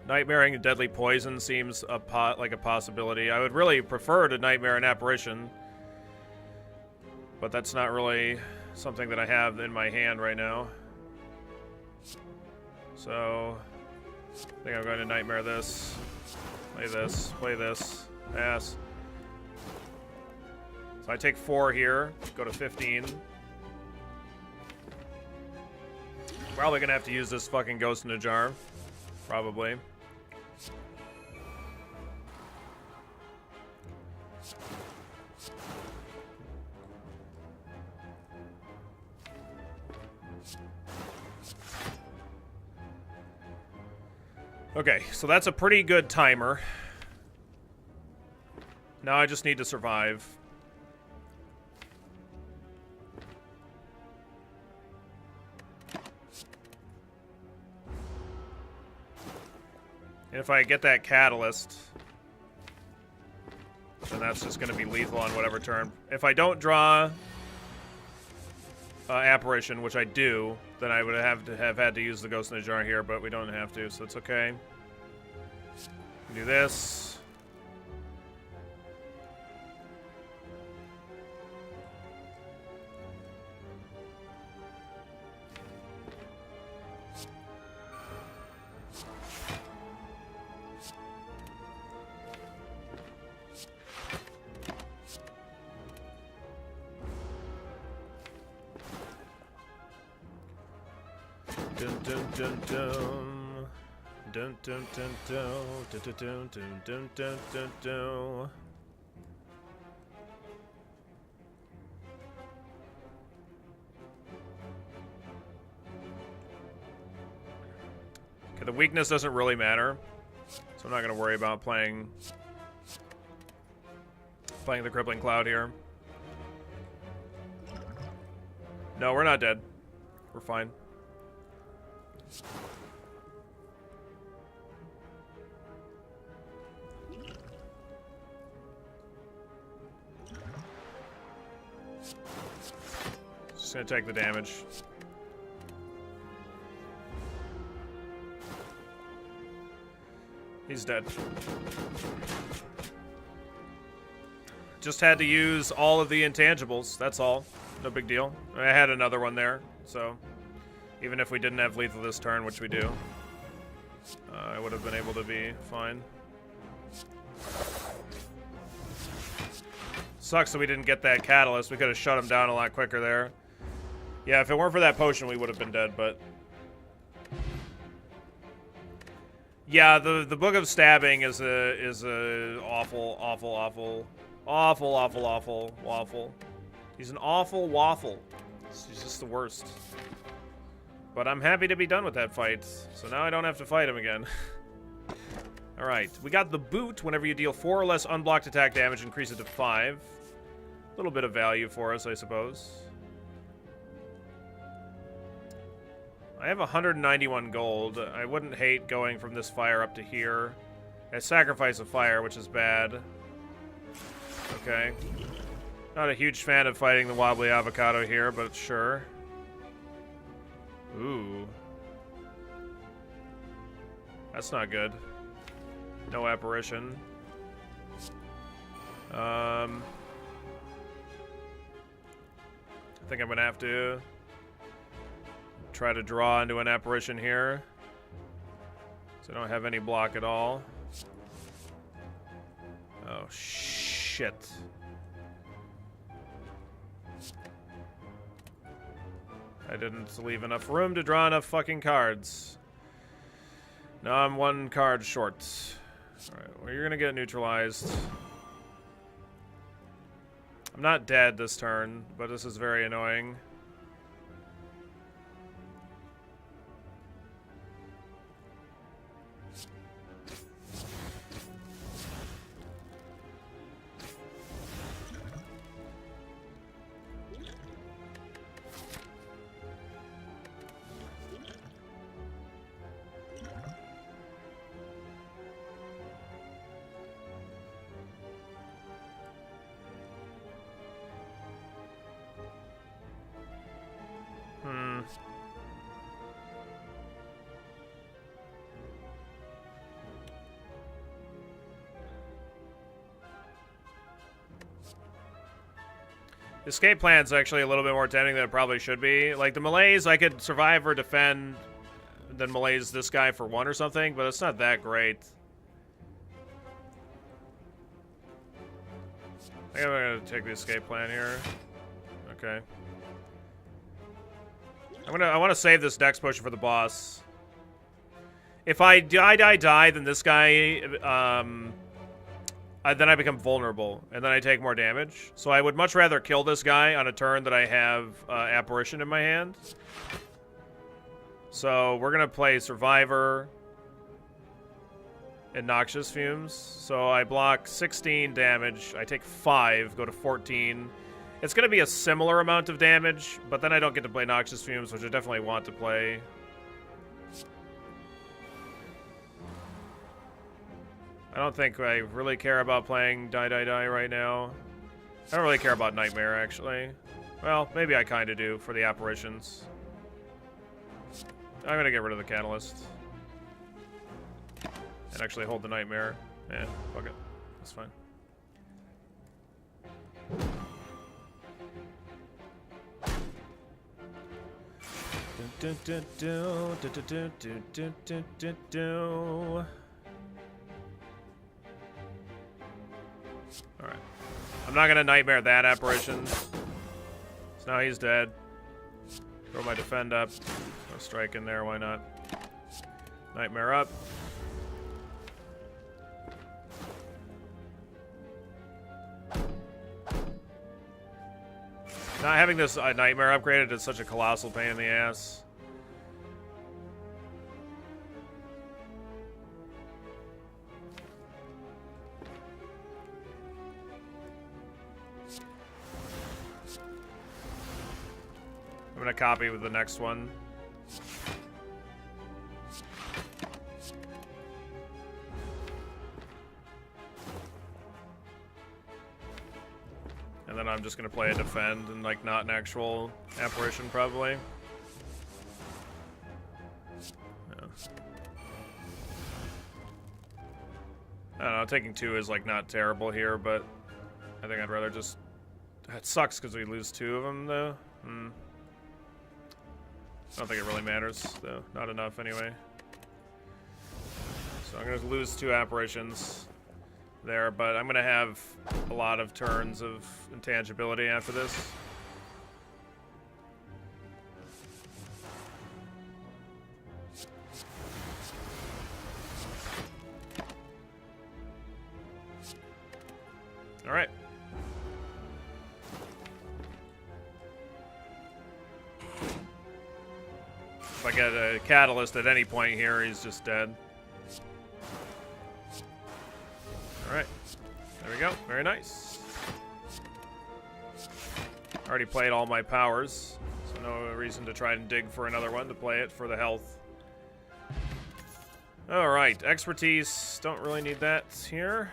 Speaker 1: Nightmaring a deadly poison seems like a possibility. I would really prefer to nightmare an apparition, but that's not really something that I have in my hand right now. So, I think I'm going to nightmare this. Play this, pass. So I take 4 here, go to 15. Probably gonna have to use this fucking Ghost in a Jar. Probably. Okay, so that's a pretty good timer. Now I just need to survive. And if I get that catalyst, then that's just going to be lethal on whatever turn. If I don't draw apparition, which I do, then I would have had to use the Ghost in the Jar here, but we don't have to, so it's okay. Do this. Dun dun dun dun. Dun dun dun dun dun dun dun dun dun dun dun. Okay, the weakness doesn't really matter, so I'm not gonna worry about playing the Crippling Cloud here. No, we're not dead. We're fine. Just gonna take the damage. He's dead. just had to use all of the intangibles. That's all. No big deal. I had another one there, so even if we didn't have lethal this turn, which we do, I would have been able to be fine. Sucks that we didn't get that catalyst. We could have shut him down a lot quicker there. Yeah, if it weren't for that potion, we would have been dead, but... Yeah, the Book of Stabbing is a awful waffle. He's an awful waffle. He's just the worst. But I'm happy to be done with that fight, so now I don't have to fight him again. Alright, we got the boot. Whenever you deal 4 or less unblocked attack damage, increase it to 5. A little bit of value for us, I suppose. I have 191 gold. I wouldn't hate going from this fire up to here. I sacrifice a fire, which is bad. Okay. Not a huge fan of fighting the wobbly avocado here, but sure. Ooh. That's not good. No apparition. I think I'm gonna have to try to draw into an apparition here. So I don't have any block at all. Oh, shit. I didn't leave enough room to draw enough fucking cards. Now I'm 1 card short. Alright, well, you're gonna get neutralized. I'm not dead this turn, but this is very annoying. Escape plan's actually a little bit more tempting than it probably should be. Like, the melees, I could survive or defend, then melees this guy for 1 or something, but it's not that great. I think I'm gonna take the escape plan here. Okay. I want to save this dex potion for the boss. If I die, then this guy, then I become vulnerable, and then I take more damage. So I would much rather kill this guy on a turn that I have Apparition in my hand. So we're going to play Survivor and Noxious Fumes. So I block 16 damage. I take 5, go to 14. It's going to be a similar amount of damage, but then I don't get to play Noxious Fumes, which I definitely want to play. I don't think I really care about playing Die right now. I don't really care about Nightmare, actually. Well, maybe I kind of do for the apparitions. I'm going to get rid of the Catalyst. And actually hold the Nightmare. Yeah, fuck it. That's fine. Alright. I'm not gonna Nightmare that apparition. So now he's dead. Throw my defend up. No strike in there, why not? Nightmare up. Not having this Nightmare upgraded is such a colossal pain in the ass. I'm gonna copy with the next one. And then I'm just gonna play a defend and like not an actual apparition probably. Yeah. I don't know, taking 2 is like not terrible here, but I think I'd rather just... That sucks because we lose 2 of them, though. I don't think it really matters, though. Not enough, anyway. So I'm going to lose 2 apparitions there, but I'm going to have a lot of turns of intangibility after this. All right. If I get a catalyst at any point here, he's just dead. All right. There we go. Very nice. Already played all my powers, so no reason to try and dig for another one to play it for the health. All right. Expertise. Don't really need that here.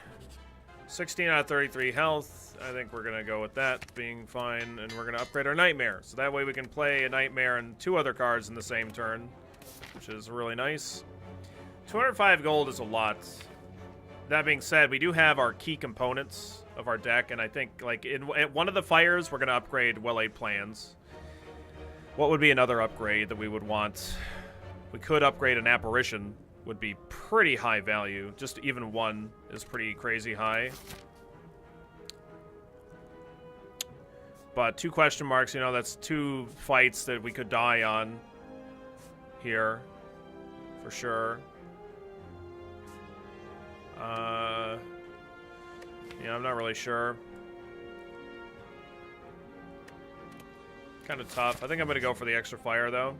Speaker 1: 16 out of 33 health. I think we're going to go with that being fine, and we're going to upgrade our Nightmare. So that way we can play a Nightmare and 2 other cards in the same turn, which is really nice. 205 gold is a lot. That being said, we do have our key components of our deck, and I think like at one of the fires, we're going to upgrade Well-Laid Plans. What would be another upgrade that we would want? We could upgrade an Apparition. Would be pretty high value. Just even 1 is pretty crazy high. But 2 question marks, you know, that's 2 fights that we could die on here. For sure. Yeah, I'm not really sure. Kind of tough. I think I'm going to go for the extra fire, though.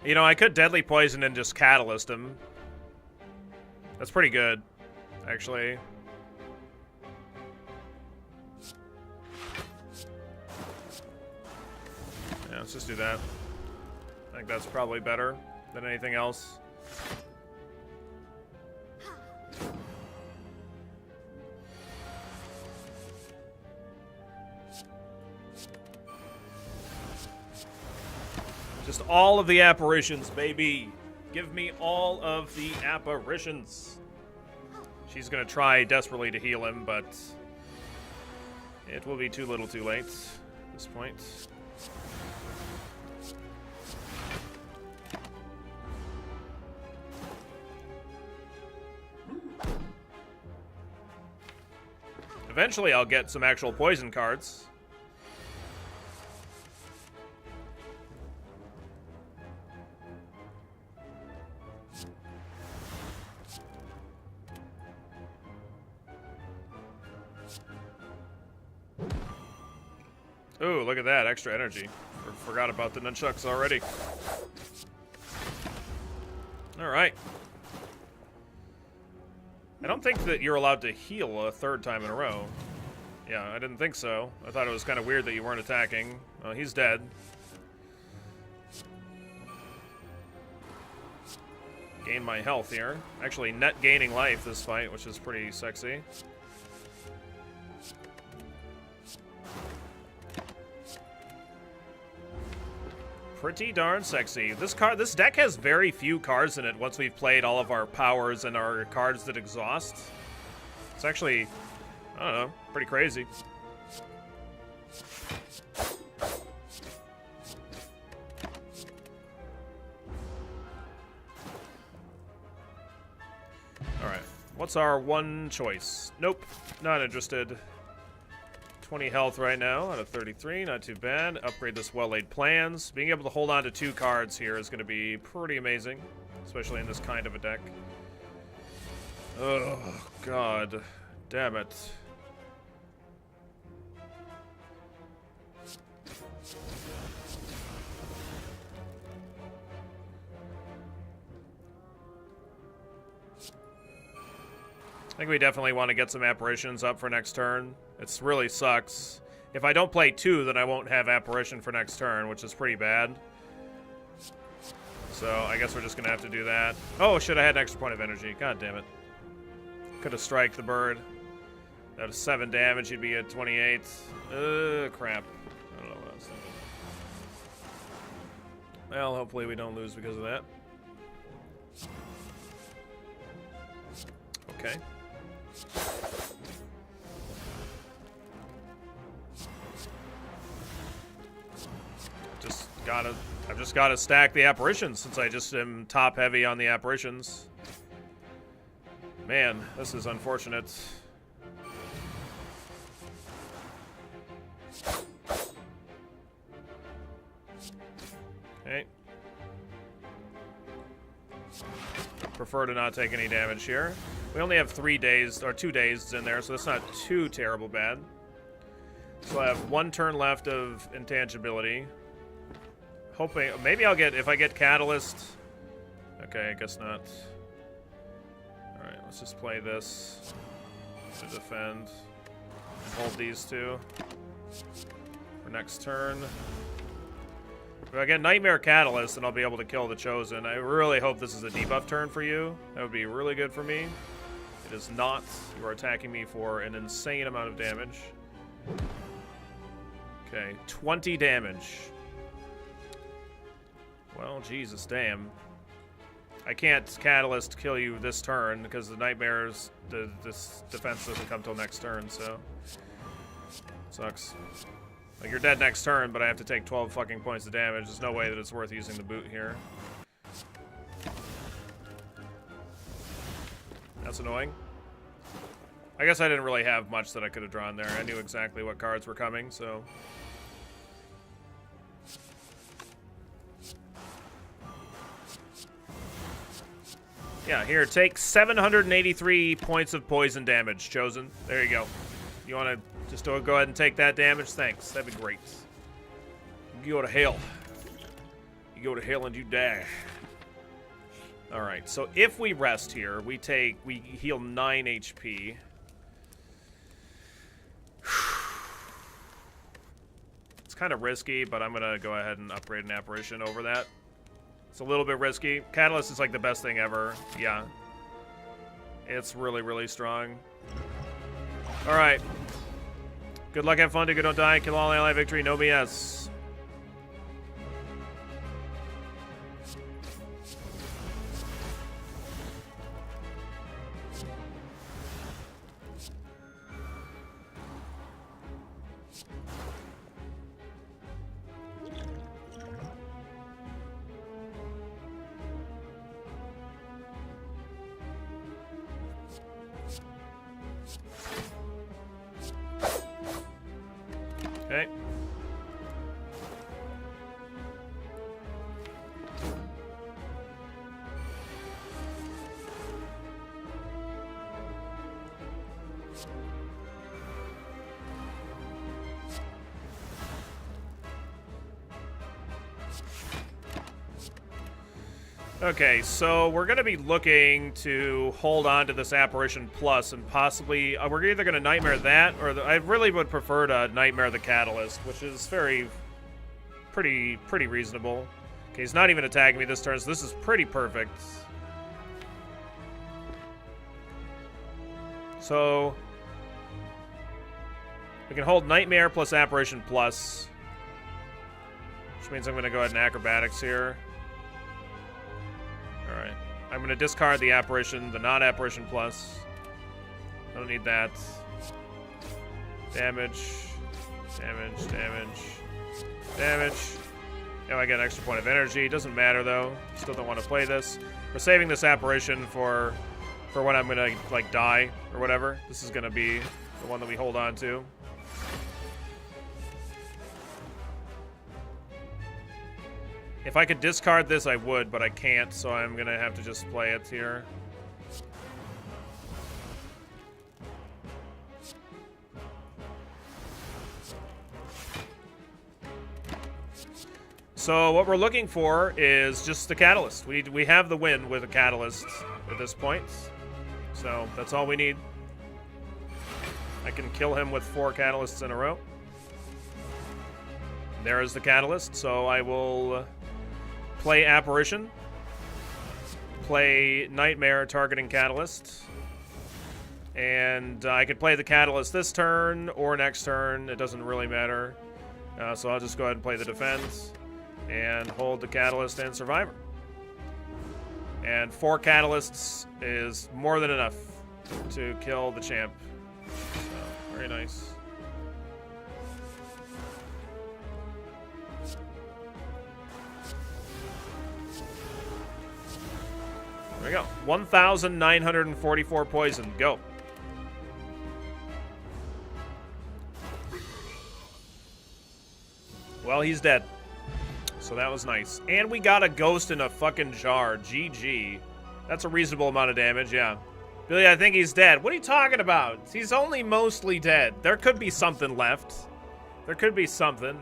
Speaker 1: You know, I could Deadly Poison and just Catalyst him. That's pretty good, actually. Yeah, let's just do that. I think that's probably better than anything else. Just all of the apparitions, baby. Give me all of the apparitions. She's gonna try desperately to heal him, but it will be too little too late at this point. Eventually I'll get some actual poison cards. Ooh, look at that, extra energy. Forgot about the nunchucks already. Alright. I don't think that you're allowed to heal a 3rd time in a row. Yeah, I didn't think so. I thought it was kind of weird that you weren't attacking. He's dead. Gain my health here. Actually, net gaining life this fight, which is pretty sexy. Pretty darn sexy. This deck has very few cards in it once we've played all of our powers and our cards that exhaust. It's actually, I don't know, pretty crazy. Alright, what's our one choice? Nope, not interested. 20 health right now out of 33, not too bad. Upgrade this Well-Laid Plans. Being able to hold on to 2 cards here is going to be pretty amazing, especially in this kind of a deck. Oh, God. Damn it. I think we definitely want to get some apparitions up for next turn. It really sucks. If I don't play 2, then I won't have Apparition for next turn, which is pretty bad. So I guess we're just going to have to do that. Oh, shit, I had an extra point of energy. God damn it. Could have striked the bird. That was 7 damage. He'd be at 28. Crap. I don't know what I was thinking. Well, hopefully we don't lose because of that. Okay. I've just gotta stack the apparitions since I just am top heavy on the apparitions. Man, this is unfortunate. Okay. Prefer to not take any damage here. We only have 3 days, or 2 days in there, so that's not too terrible bad. So I have 1 turn left of intangibility. Hoping, maybe I'll get, if I get Catalyst. Okay, I guess not. Alright, let's just play this to defend. And hold these 2 for next turn. If I get Nightmare Catalyst, then I'll be able to kill the Chosen. I really hope this is a debuff turn for you. That would be really good for me. It is not. You are attacking me for an insane amount of damage. Okay, 20 damage. Well, Jesus, damn. I can't Catalyst kill you this turn because the Nightmares, this defense doesn't come till next turn, so. Sucks. Like, you're dead next turn, but I have to take 12 fucking points of damage. There's no way that it's worth using the boot here. That's annoying. I guess I didn't really have much that I could have drawn there. I knew exactly what cards were coming, so. Yeah, here, take 783 points of poison damage, Chosen. There you go. You want to just go ahead and take that damage? Thanks. That'd be great. You go to hell. You go to hell and you die. Alright, so if we rest here, we heal 9 HP. It's kind of risky, but I'm going to go ahead and upgrade an Apparition over that. It's a little bit risky. Catalyst is like the best thing ever. Yeah. It's really, really strong. Alright. Good luck, have fun, do good, don't die, kill all ally, victory, no BS. Okay. Okay, so we're going to be looking to hold on to this Apparition Plus and possibly... we're either going to Nightmare that, or I really would prefer to Nightmare the Catalyst, which is pretty reasonable. Okay, he's not even attacking me this turn, so this is pretty perfect. So... we can hold Nightmare plus Apparition Plus, which means I'm going to go ahead and Acrobatics here. Alright. I'm going to discard the Apparition, the non-Apparition Plus. I don't need that. Damage. Damage, damage. Damage. Now I get an extra point of energy. Doesn't matter, though. Still don't want to play this. We're saving this Apparition for when I'm going to, like, die or whatever. This is going to be the one that we hold on to. If I could discard this, I would, but I can't, so I'm going to have to just play it here. So what we're looking for is just the Catalyst. We have the win with a Catalyst at this point. So that's all we need. I can kill him with 4 Catalysts in a row. There is the Catalyst, so I will play Apparition, play Nightmare targeting Catalyst, and I could play the Catalyst this turn or next turn. It doesn't really matter. So I'll just go ahead and play the defense and hold the Catalyst and Survivor. And 4 Catalysts is more than enough to kill the champ. So, very nice. There we go. 1,944 poison. Go. Well, he's dead. So that was nice. And we got a ghost in a fucking jar. GG. That's a reasonable amount of damage, yeah. Billy, I think he's dead. What are you talking about? He's only mostly dead. There could be something left. There could be something.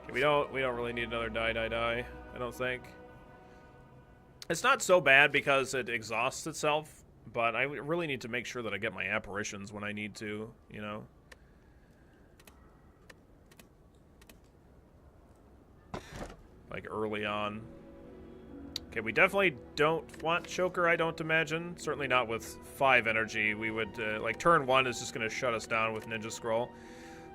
Speaker 1: Okay, we don't really need another die, I don't think. It's not so bad because it exhausts itself, but I really need to make sure that I get my apparitions when I need to, you know. Like early on. Okay, we definitely don't want Choker, I don't imagine. Certainly not with 5 energy. We would, like, turn 1 is just going to shut us down with Ninja Scroll.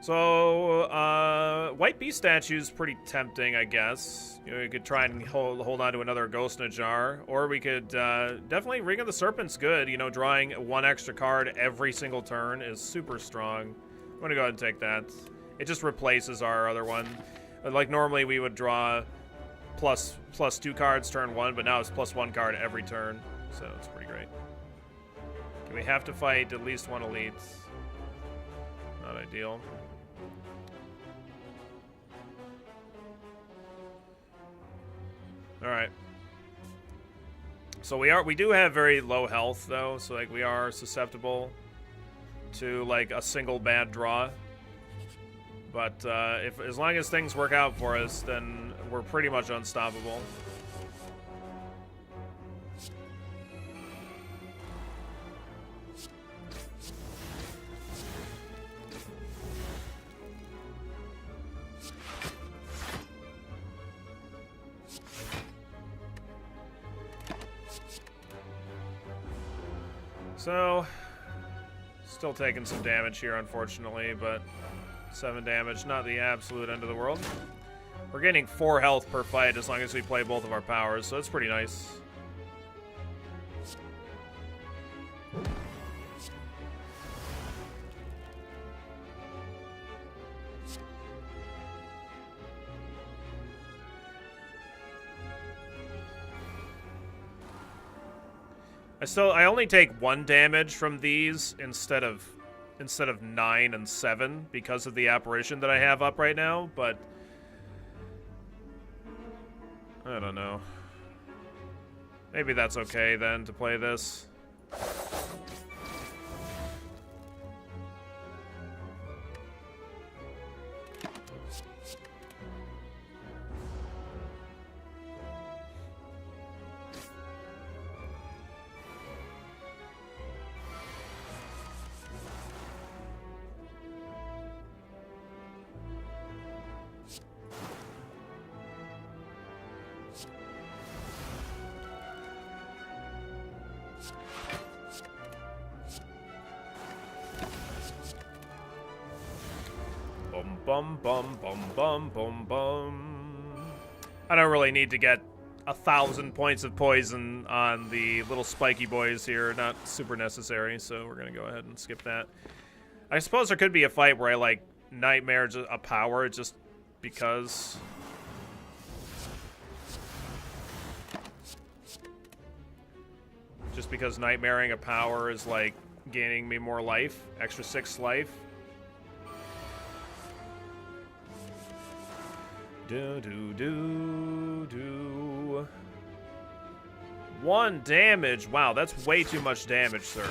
Speaker 1: So, White Beast Statue's pretty tempting, I guess. You know, we could try and hold on to another Ghost in a Jar. Or we could, definitely Ring of the Serpent's good. You know, drawing 1 extra card every single turn is super strong. I'm going to go ahead and take that. It just replaces our other one. Like, normally we would draw plus 2 cards turn 1, but now it's plus 1 card every turn, so it's pretty great. Okay, we have to fight at least 1 elite. Not ideal. All right. So we do have very low health though, so like we are susceptible to like a single bad draw. But as long as things work out for us, then we're pretty much unstoppable. So, still taking some damage here, unfortunately, but 7 damage, not the absolute end of the world. We're gaining 4 health per fight as long as we play both of our powers, so it's pretty nice. I only take 1 damage from these instead of 9 and 7 because of the apparition that I have up right now, but I don't know. Maybe that's okay then to play this. Bum, bum, bum, bum, bum, bum. I don't really need to get 1,000 points of poison on the little spiky boys here. Not super necessary, so we're going to go ahead and skip that. I suppose there could be a fight where I, like, Nightmare a power just because. Just because Nightmaring a power is, like, gaining me more life. Extra 6 life. Do. 1 damage. Wow, that's way too much damage, sir.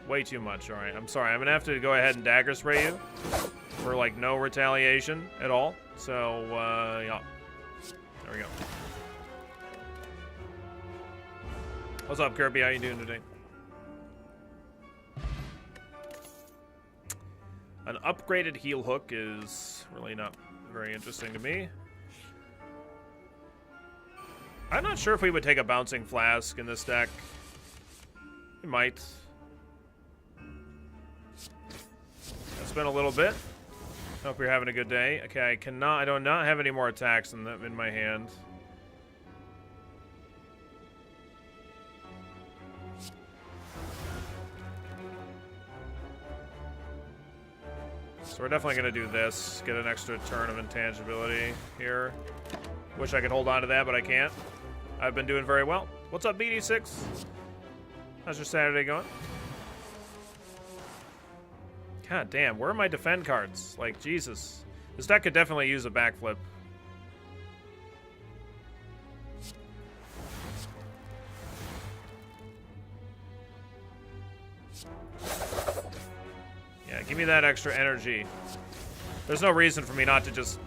Speaker 1: Way too much. All right, I'm sorry. I'm gonna have to go ahead and dagger spray you for like no retaliation at all. So yeah, there we go. What's up, Kirby? How you doing today? An upgraded heal hook is really not very interesting to me. I'm not sure if we would take a Bouncing Flask in this deck. We might. It's been a little bit. Hope you're having a good day. Okay, I do not have any more attacks in my hand. So we're definitely going to do this. Get an extra turn of intangibility here. Wish I could hold on to that, but I can't. I've been doing very well. What's up, BD6? How's your Saturday going? God damn, where are my defend cards? Like, Jesus. This deck could definitely use a backflip. Yeah, give me that extra energy. There's no reason for me not to just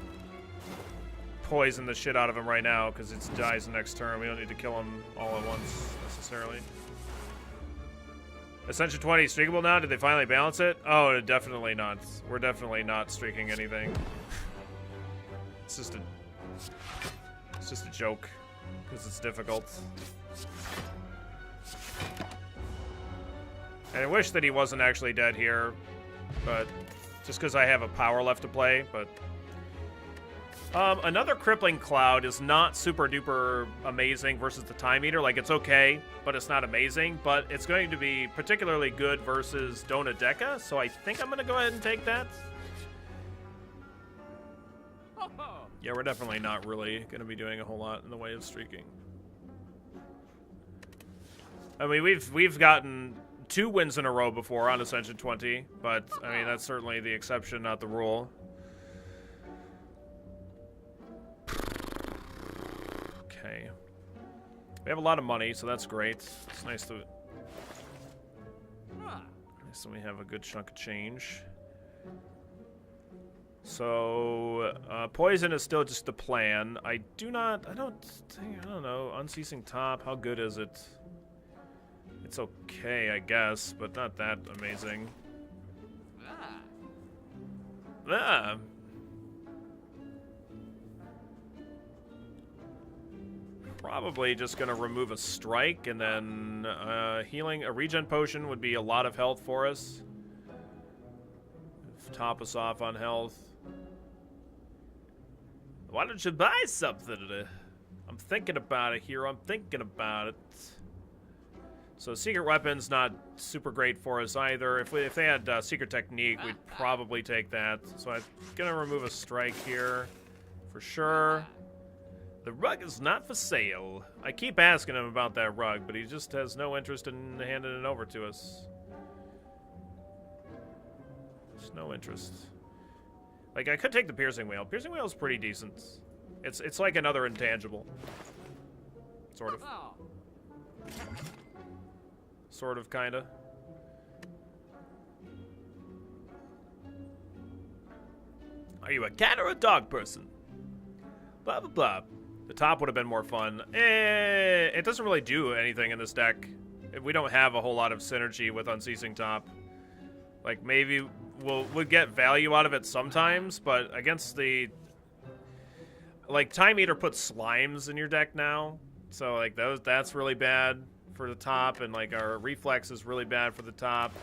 Speaker 1: poison the shit out of him right now, because it dies the next turn. We don't need to kill him all at once, necessarily. Ascension 20 streakable now? Did they finally balance it? Oh, definitely not. We're definitely not streaking anything. It's just a joke, because it's difficult. And I wish that he wasn't actually dead here, but just because I have a power left to play, but another Crippling Cloud is not super duper amazing versus the Time Eater. Like, it's okay, but it's not amazing. But it's going to be particularly good versus Donadeka, so I think I'm going to go ahead and take that. Yeah, we're definitely not really going to be doing a whole lot in the way of streaking. I mean, we've gotten 2 wins in a row before on Ascension 20, but I mean, that's certainly the exception, not the rule. Okay. We have a lot of money, so that's great. It's nice to... Nice that we have a good chunk of change. So, poison is still just the plan. I don't know, Unceasing Top, how good is it? It's okay, I guess, but not that amazing. Ah! Probably just gonna remove a strike, and then healing a regen potion would be a lot of health for us. Top us off on health. Why don't you buy something? I'm thinking about it here. I'm thinking about it. So secret weapons not super great for us either. If they had secret technique, we'd probably take that. So I'm gonna remove a strike here for sure. The rug is not for sale. I keep asking him about that rug, but he just has no interest in handing it over to us. There's no interest. Like, I could take the Piercing Whale. Piercing Whale is pretty decent. It's like another intangible. Sort of. Sort of, kinda. Are you a cat or a dog person? Blah, blah, blah. The top would have been more fun. It doesn't really do anything in this deck. We don't have a whole lot of synergy with Unceasing Top. Like, maybe we'll get value out of it sometimes, but against the... Like, Time Eater puts slimes in your deck now. So, like, that's really bad for the top, and, like, our Reflex is really bad for the top.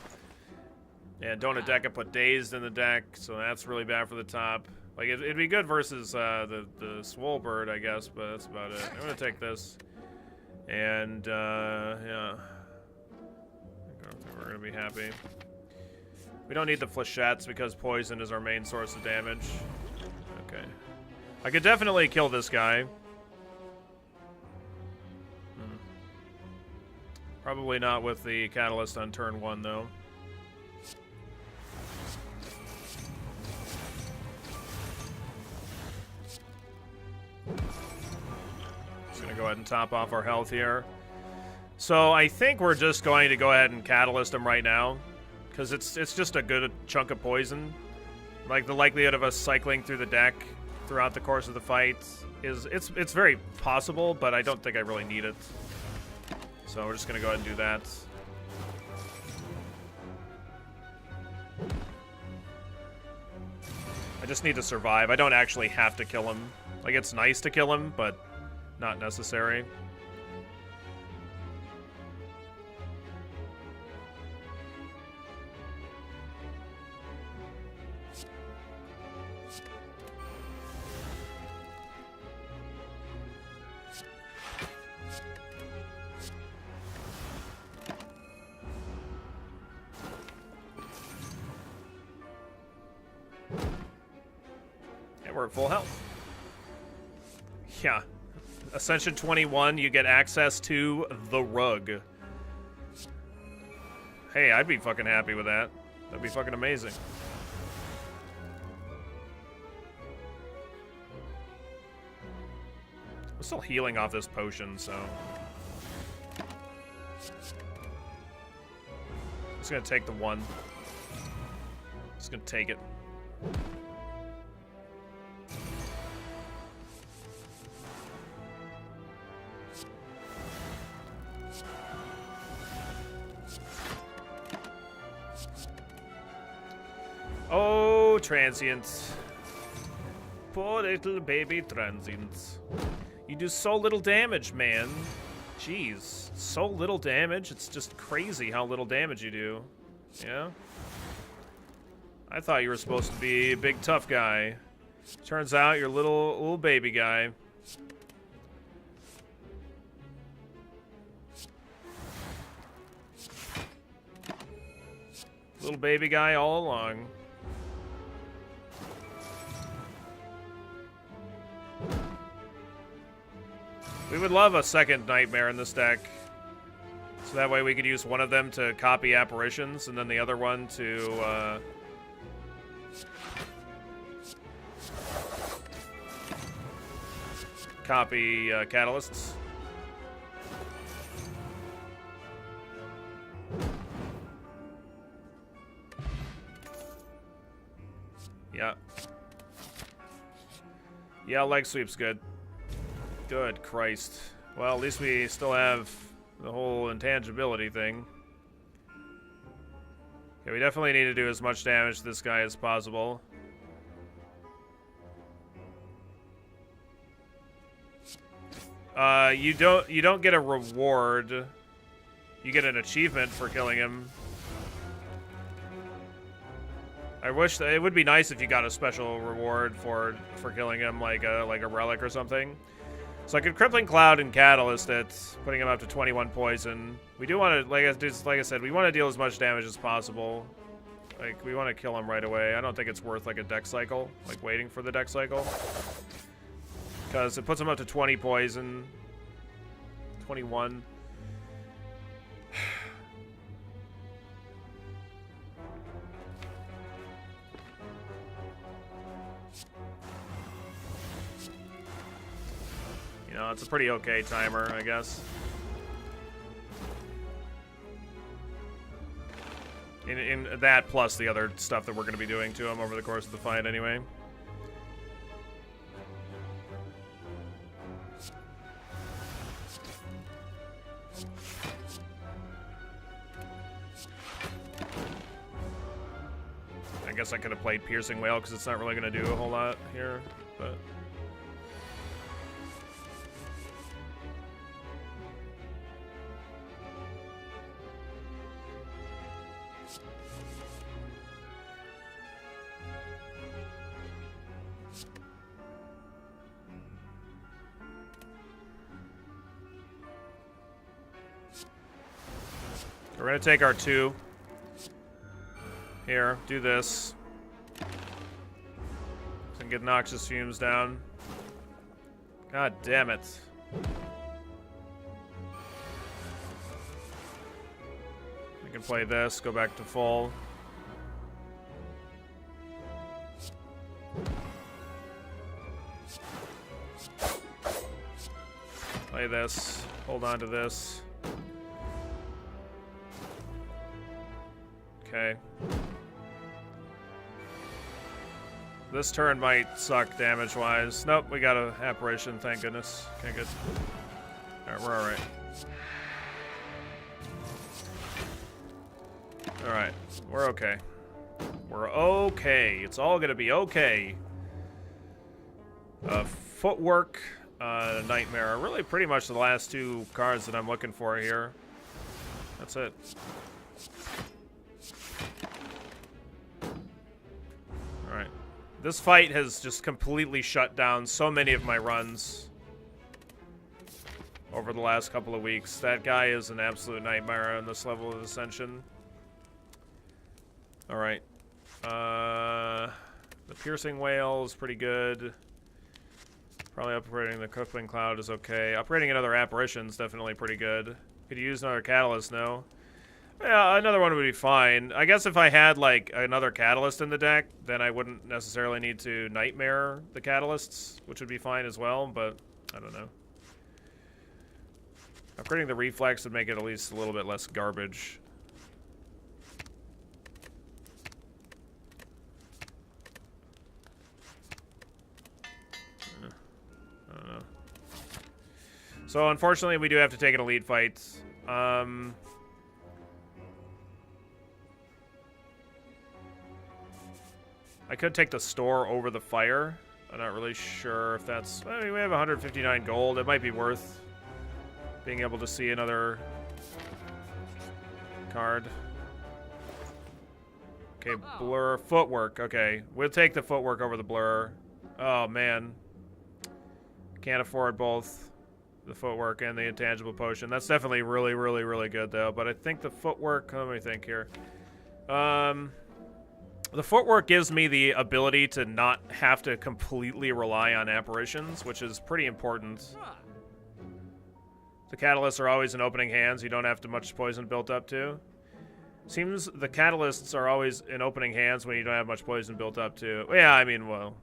Speaker 1: And Donadeka put Dazed in the deck, so that's really bad for the top. Like, it'd be good versus the Swole Bird, I guess, but that's about it. I'm going to take this. And, yeah. I don't think we're going to be happy. We don't need the Flechettes because poison is our main source of damage. Okay. I could definitely kill this guy. Probably not with the Catalyst on turn 1, though. Just gonna go ahead and top off our health here. So I think we're just going to go ahead and Catalyst him right now, because it's just a good chunk of poison. Like, the likelihood of us cycling through the deck throughout the course of the fight is it's very possible, but I don't think I really need it. So we're just gonna go ahead and do that. I just need to survive. I don't actually have to kill him. Like, it's nice to kill him, but not necessary. We're at full health. Yeah. Ascension 21, you get access to the rug. Hey, I'd be fucking happy with that. That'd be fucking amazing. I'm still healing off this potion, so... I'm just gonna take the one. Just gonna take it. Oh, transients. Poor little baby transients. You do so little damage, man. Jeez, so little damage. It's just crazy how little damage you do. Yeah? I thought you were supposed to be a big tough guy. Turns out you're a little baby guy. Little baby guy all along. We would love a second Nightmare in this deck. So that way we could use one of them to copy Apparitions, and then the other one to, copy, Catalysts. Yeah. Yeah, leg sweep's good. Good Christ. Well, at least we still have the whole intangibility thing. Okay, we definitely need to do as much damage to this guy as possible. You don't get a reward. You get an achievement for killing him. I wish that it would be nice if you got a special reward for killing him, like a relic or something. So I could Crippling Cloud and Catalyst it, putting him up to 21 poison. We do want to, like I said, we want to deal as much damage as possible. Like, we want to kill him right away. I don't think it's worth, like, a deck cycle, like, waiting for the deck cycle. Because it puts him up to 20 poison. 21. You know, it's a pretty okay timer, I guess. In that, plus the other stuff that we're going to be doing to him over the course of the fight anyway. I guess I could have played Piercing Wail because it's not really going to do a whole lot here, but... We're gonna take our 2. Here, do this. And get Noxious Fumes down. God damn it. We can play this, go back to full. Play this, hold on to this. Okay. This turn might suck damage-wise. Nope, we got an Apparition, thank goodness. Okay, good. Alright, we're alright. Alright, we're okay. We're okay. It's all gonna be okay. Footwork, Nightmare. Really pretty much the last two cards that I'm looking for here. That's it. Alright. This fight has just completely shut down so many of my runs over the last couple of weeks. That guy is an absolute nightmare on this level of Ascension. Alright. The Piercing Whale is pretty good. Probably upgrading the Crippling Cloud is okay. Upgrading another Apparition is definitely pretty good. Could you use another Catalyst? No. Yeah, another one would be fine. I guess if I had, like, another Catalyst in the deck, then I wouldn't necessarily need to Nightmare the Catalysts, which would be fine as well, but I don't know. Upgrading the Reflex would make it at least a little bit less garbage. I don't know. So, unfortunately, we do have to take an elite fight. I could take the store over the fire. I'm not really sure if that's... I mean, we have 159 gold. It might be worth being able to see another card. Okay, blur. Footwork. Okay, we'll take the footwork over the blur. Oh, man. Can't afford both the footwork and the intangible potion. That's definitely really, really, really good, though. But I think the footwork... Let me think here. The footwork gives me the ability to not have to completely rely on apparitions, which is pretty important. The catalysts are always in opening hands. You don't have too much poison built up to. Seems the catalysts are always in opening hands when you don't have much poison built up to. Yeah, I mean, well...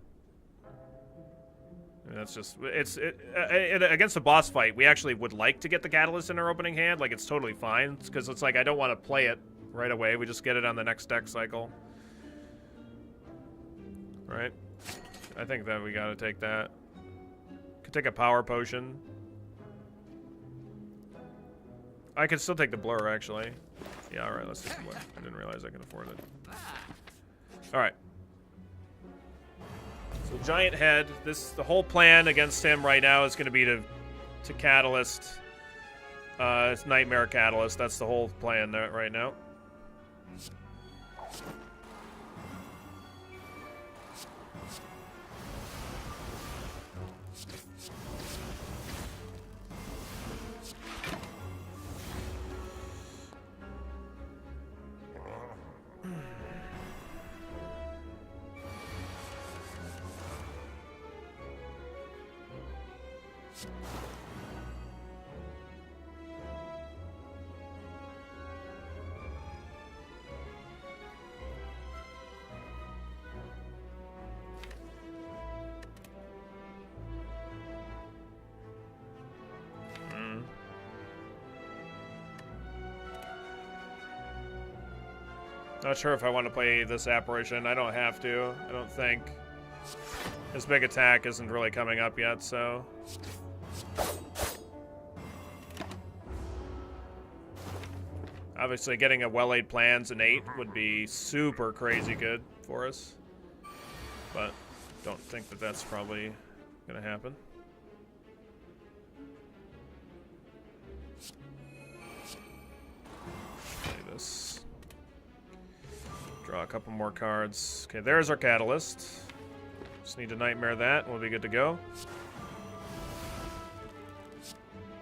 Speaker 1: That's just... against a boss fight, we actually would like to get the catalyst in our opening hand. Like, it's totally fine. Because it's like, I don't want to play it right away. We just get it on the next deck cycle. Right? I think that we gotta take that. Could take a power potion. I could still take the blur, actually. Yeah, alright, let's take the blur. I didn't realize I could afford it. Alright. So, Giant Head. The whole plan against him right now is going to be to Catalyst. It's Nightmare Catalyst. That's the whole plan there right now. Not sure if I want to play this apparition. I don't have to. I don't think. His big attack isn't really coming up yet, so... Obviously, getting a well-laid plans in 8 would be super crazy good for us. But don't think that that's probably going to happen. Play this. Draw a couple more cards. Okay, there's our Catalyst. Just need to Nightmare that. We'll be good to go.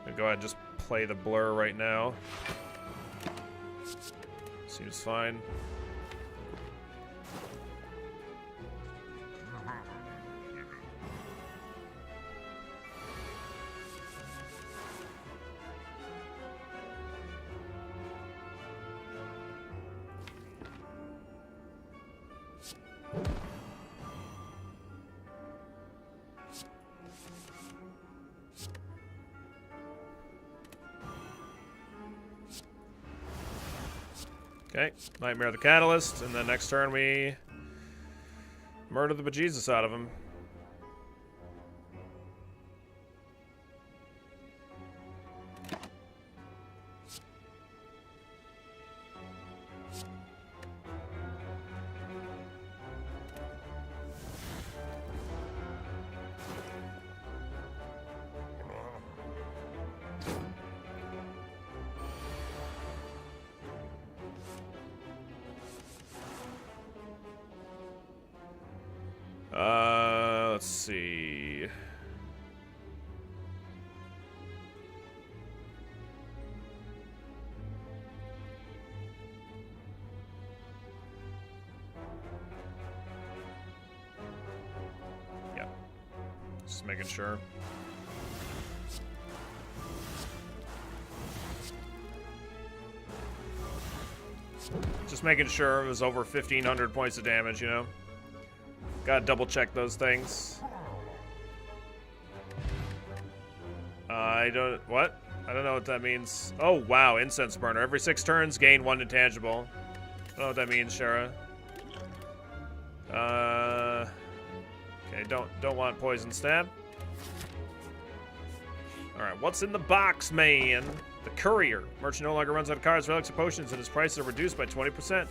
Speaker 1: I'll go ahead and just play the blur right now. Seems fine. Okay, Nightmare the Catalyst, and then next turn we murder the bejesus out of him. Let's see. Yeah. Just making sure. Just making sure it was over 1,500 points of damage, you know? Gotta double check those things. What? I don't know what that means. Oh, wow, incense burner. Every 6 turns, gain 1 intangible. I don't know what that means, Shara. Okay, don't want poison stab. Alright, what's in the box, man? The courier. Merchant no longer runs out of cards, relics, or potions, and his prices are reduced by 20%.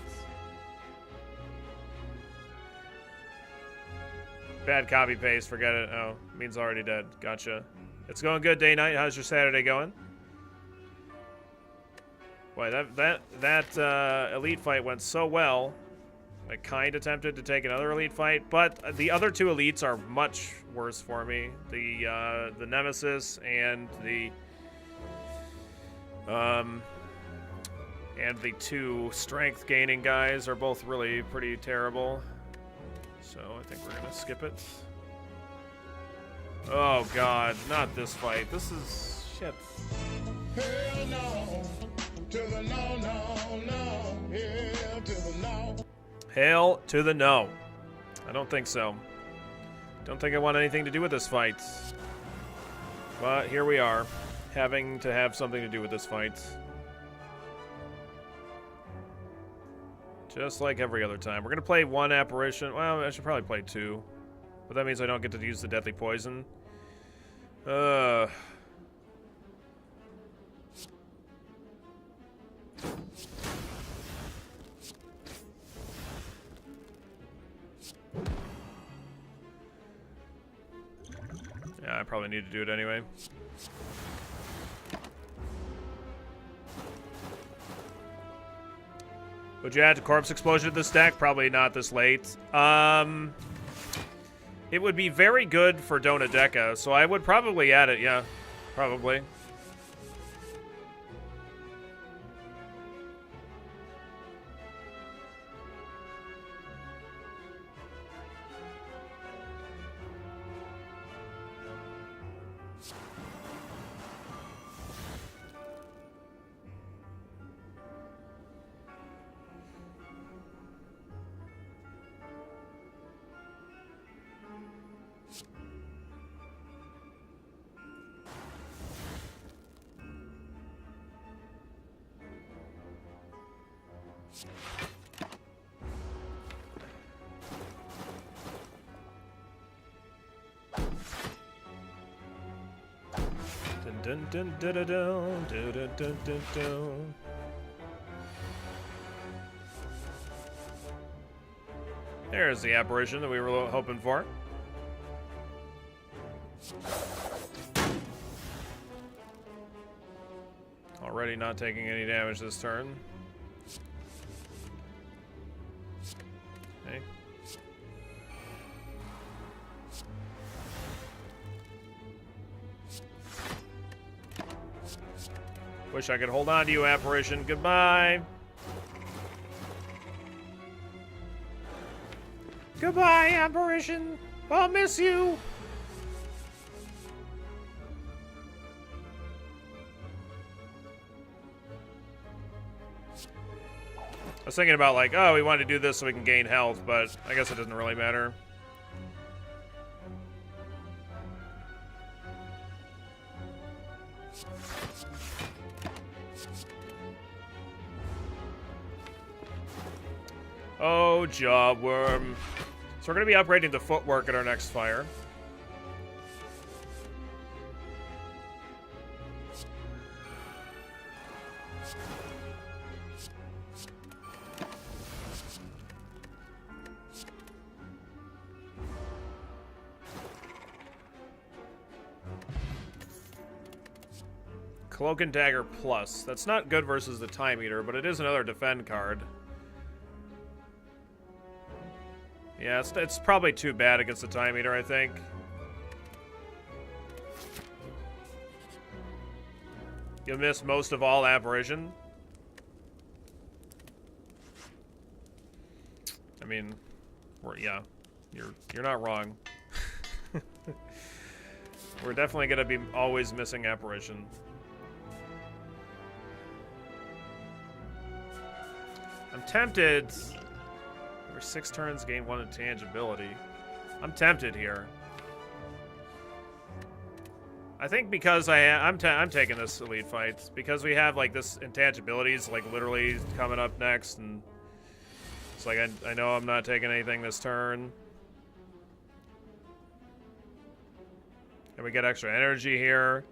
Speaker 1: Bad copy paste, forget it. Oh, means already dead. Gotcha. It's going good, day night. How's your Saturday going? Boy, that elite fight went so well. I kind of tempted to take another elite fight, but the other 2 elites are much worse for me. The Nemesis and the 2 strength gaining guys are both really pretty terrible. So I think we're gonna skip it. Oh god, not this fight. This is shit. Hell no. To the no, no, no. Hell to the no. Hail to the no. I don't think so. Don't think I want anything to do with this fight. But here we are, having to have something to do with this fight. Just like every other time. We're going to play 1 apparition. Well, I should probably play 2. But that means I don't get to use the deadly poison. Yeah, I probably need to do it anyway. Would you add a corpse explosion to this deck? Probably not this late. It would be very good for Donadeka, so I would probably add it, yeah. Probably. Dun dun dun dun dun dun dun dun dun dun. There's the apparition that we were hoping for. Already not taking any damage this turn. Okay. Wish I could hold on to you, apparition. Goodbye. Goodbye, apparition. I'll miss you. I was thinking about like, oh, we want to do this so we can gain health, but I guess it doesn't really matter. Oh, Jawworm. So we're going to be upgrading the footwork at our next fire. Cloak and Dagger Plus. That's not good versus the Time Eater, but it is another defend card. Yeah, it's probably too bad against the Time Eater, I think. You'll miss most of all Apparition. I mean, yeah, you're not wrong. We're definitely gonna be always missing Apparition. I'm tempted. Every 6 turns, gain 1 intangibility. I'm tempted here. I think because I'm taking this elite fight because we have like this intangibilities like literally coming up next, and it's like I know I'm not taking anything this turn, and we get extra energy here.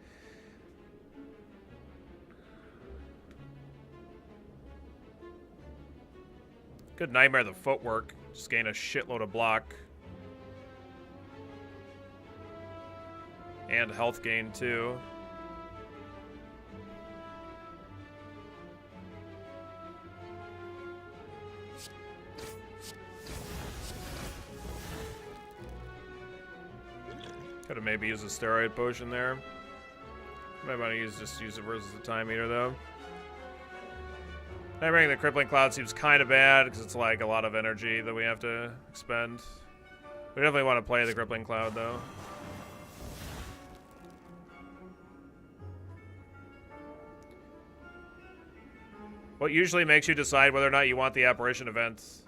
Speaker 1: Good Nightmare the footwork. Just gain a shitload of block. And health gain, too. Could have maybe used a steroid potion there. Might want to just use it versus the Time Eater, though. Bringing the Crippling Cloud seems kind of bad because it's like a lot of energy that we have to expend. We definitely want to play the Crippling Cloud, though. What usually makes you decide whether or not you want the Apparition events?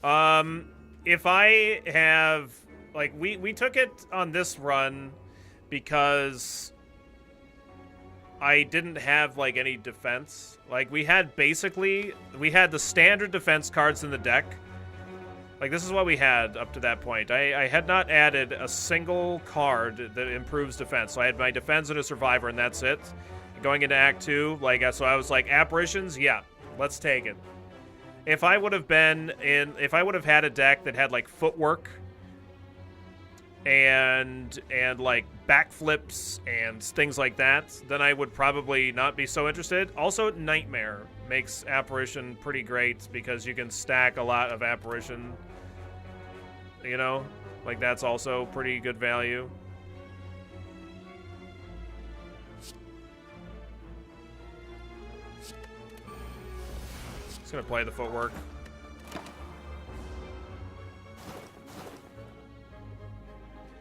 Speaker 1: If I have... Like, we took it on this run because I didn't have, like, any defense. Like, we had the standard defense cards in the deck. Like, this is what we had up to that point. I had not added a single card that improves defense. So I had my defense and a survivor, and that's it. Going into Act 2, like, so I was like, Apparitions? Yeah, let's take it. If I would have had a deck that had, like, footwork and like backflips and things like that, then I would probably not be so interested. Also, Nightmare makes Apparition pretty great because you can stack a lot of Apparition. You know? Like, that's also pretty good value. Just gonna play the footwork.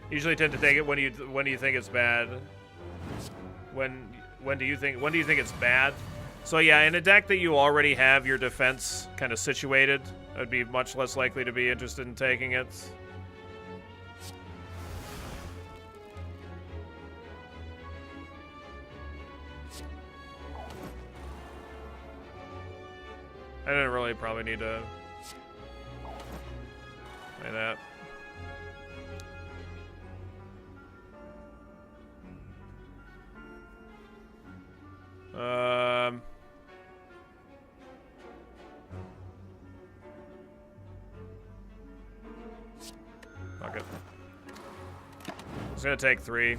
Speaker 1: Usually tend to take it when do you think it's bad? When do you think it's bad? So yeah, in a deck that you already have your defense kind of situated, I'd be much less likely to be interested in taking it. I didn't really probably need to play that. Fuck it. It's gonna take 3.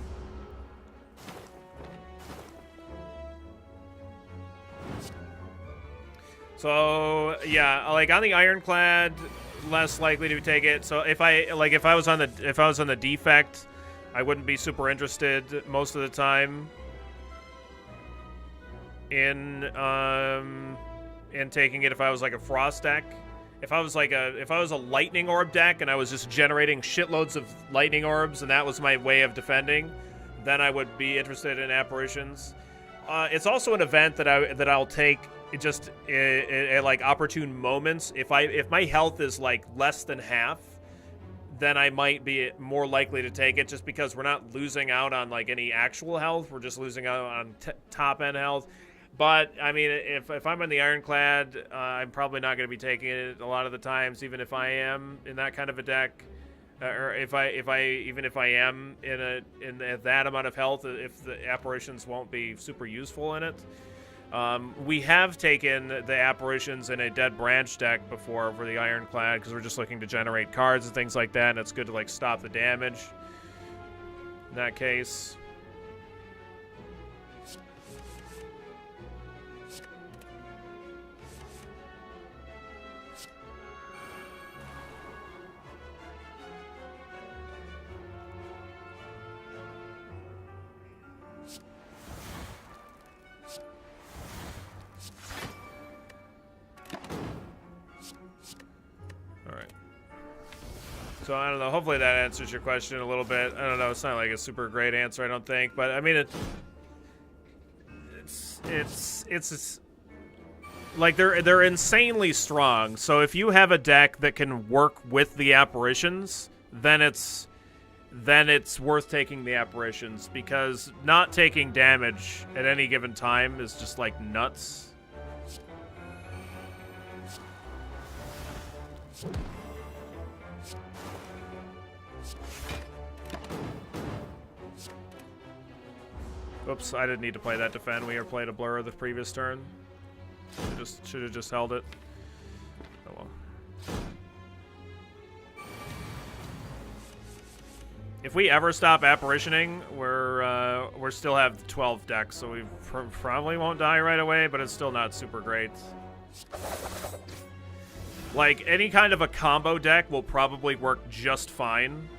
Speaker 1: So yeah, like on the Ironclad, less likely to take it. So if I was on the defect, I wouldn't be super interested most of the time in taking it if I was like a Frost deck. If I was a Lightning Orb deck and I was just generating shitloads of Lightning Orbs and that was my way of defending, then I would be interested in Apparitions. It's also an event that I'll take just at like opportune moments. If my health is like less than half, then I might be more likely to take it, just because we're not losing out on like any actual health. We're just losing out on top end health. But I mean, if I'm in the Ironclad, I'm probably not going to be taking it a lot of the times, even if I am in that kind of a deck, or even if I am in that amount of health, if the Apparitions won't be super useful in it. We have taken the Apparitions in a Dead Branch deck before for the Ironclad because we're just looking to generate cards and things like that, and it's good to like stop the damage in that case. So I don't know. Hopefully that answers your question a little bit. I don't know. It's not like a super great answer, I don't think. But I mean, it's like they're insanely strong. So if you have a deck that can work with the apparitions, then it's worth taking the apparitions, because not taking damage at any given time is just like nuts. Oops, I didn't need to play that defend. We played a blur the previous turn. Should have just held it. Oh well. If we ever stop apparitioning, we're still have 12 decks, so we probably won't die right away, but it's still not super great. Like, any kind of a combo deck will probably work just fine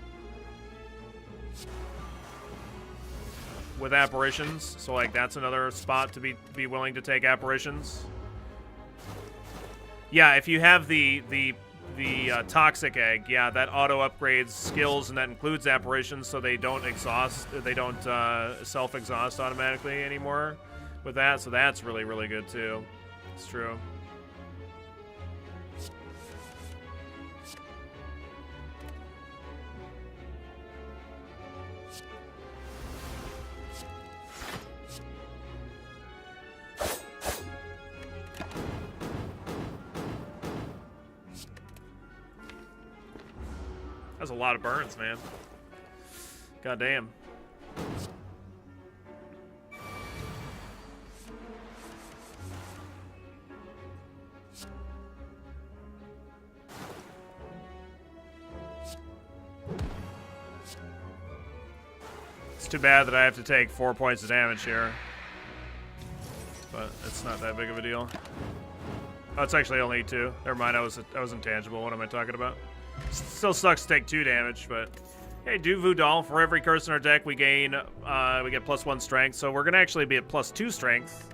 Speaker 1: with apparitions. So, like, that's another spot to be willing to take apparitions. Yeah, if you have the toxic egg, yeah, that auto upgrades skills, and that includes apparitions, so they don't self-exhaust automatically anymore with that. So that's really, really good too. It's true. That's a lot of burns, man. God damn. It's too bad that I have to take 4 points of damage here, but it's not that big of a deal. Oh, it's actually only 2. Never mind, I was intangible. What am I talking about? Still sucks to take 2 damage, but hey, do Voodoo. For every curse in our deck, we gain, we get +1 strength, so we're gonna actually be at +2 strength,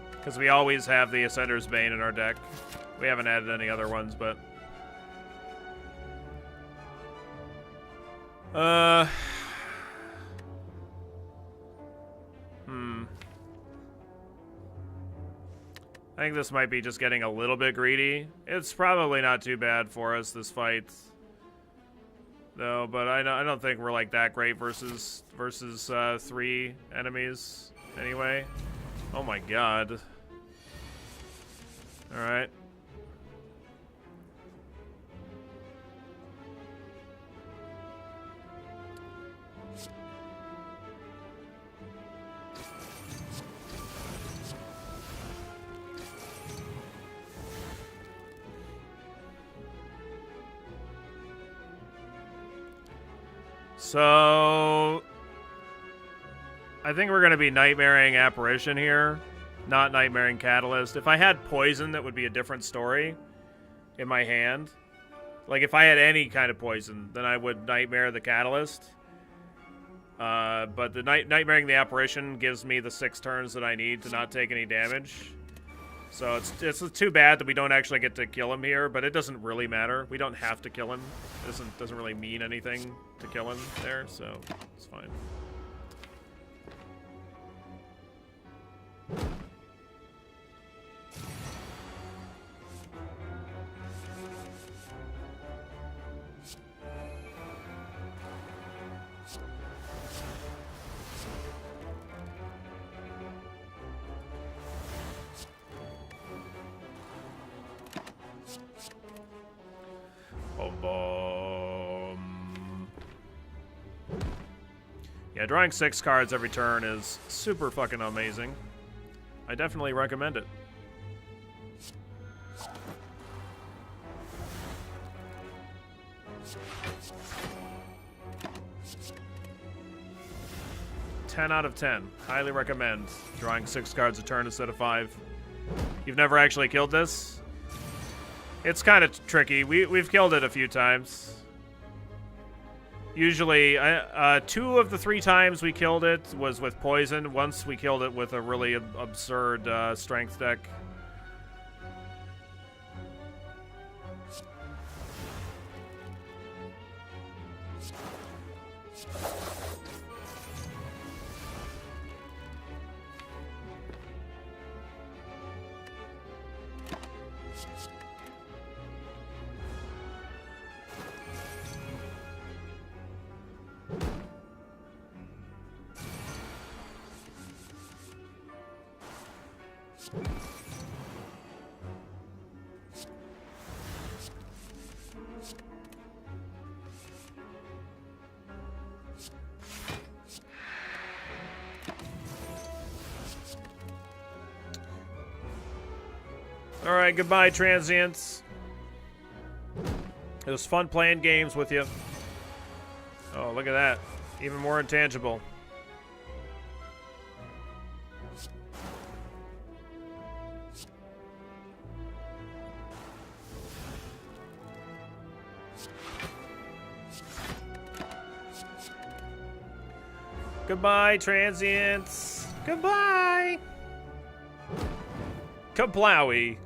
Speaker 1: because we always have the Ascender's Bane in our deck. We haven't added any other ones, but I think this might be just getting a little bit greedy. It's probably not too bad for us, this fight, though. But I don't think we're like that great versus 3 enemies anyway. Oh my god! All right. So, I think we're going to be Nightmaring Apparition here, not Nightmaring Catalyst. If I had Poison, that would be a different story in my hand. Like, if I had any kind of Poison, then I would Nightmare the Catalyst. But the Nightmaring the Apparition gives me the 6 turns that I need to not take any damage. So it's too bad that we don't actually get to kill him here, but it doesn't really matter. We don't have to kill him. It doesn't really mean anything to kill him there, so it's fine. Yeah, drawing 6 cards every turn is super fucking amazing. I definitely recommend it. Ten out of 10. Highly recommend drawing 6 cards a turn instead of 5. You've never actually killed this? It's kind of tricky. We've killed it a few times. Usually, 2 of the 3 times we killed it was with Poison. Once we killed it with a really absurd strength deck. All right, goodbye, transients. It was fun playing games with you. Oh, look at that. Even more intangible. Goodbye, transients. Goodbye. Kablowy.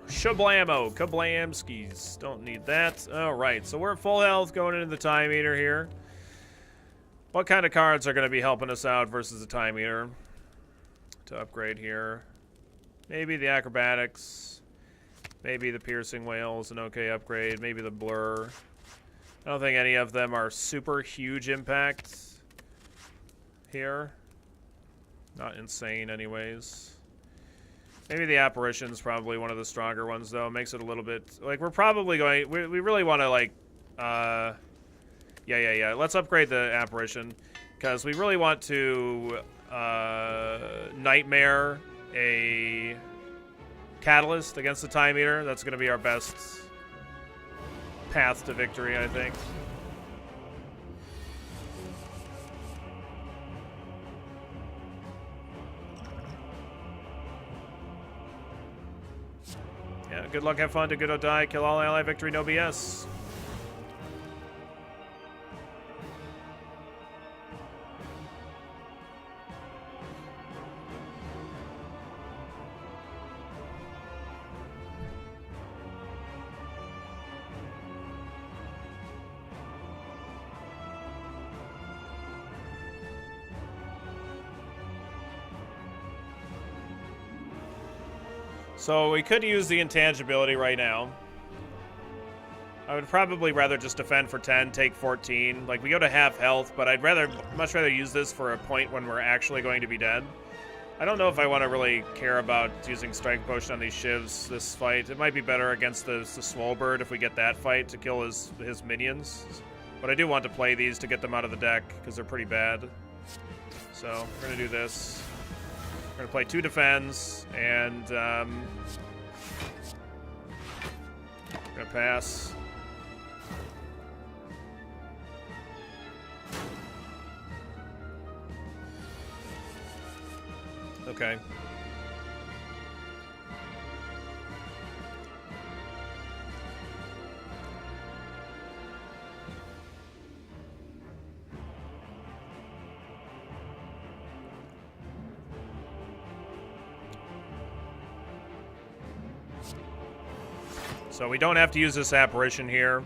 Speaker 1: Shablamo. Kablamskis. Don't need that. Alright, so we're at full health going into the time eater here. What kind of cards are going to be helping us out versus the time eater? To upgrade here. Maybe the acrobatics. Maybe the piercing whales, an okay upgrade. Maybe the blur. I don't think any of them are super huge impact here. Not insane anyways. Maybe the apparition's probably one of the stronger ones, though. Makes it a little bit... Like, we're probably going... We really want to, like... Yeah. Let's upgrade the apparition. Because we really want to... Nightmare a... Catalyst against the Time Eater. That's going to be our best... path to victory, I think. Yeah, good luck, have fun, do good or die, kill all ally, victory, no BS. So we could use the intangibility right now. I would probably rather just defend for 10, take 14. Like, we go to half health, but I'd much rather use this for a point when we're actually going to be dead. I don't know if I want to really care about using Strike Potion on these shivs this fight. It might be better against the Swolebird if we get that fight to kill his minions. But I do want to play these to get them out of the deck, because they're pretty bad. So, we're going to do this. We're going to play 2 defends, and we're going to pass. Okay. So we don't have to use this apparition here.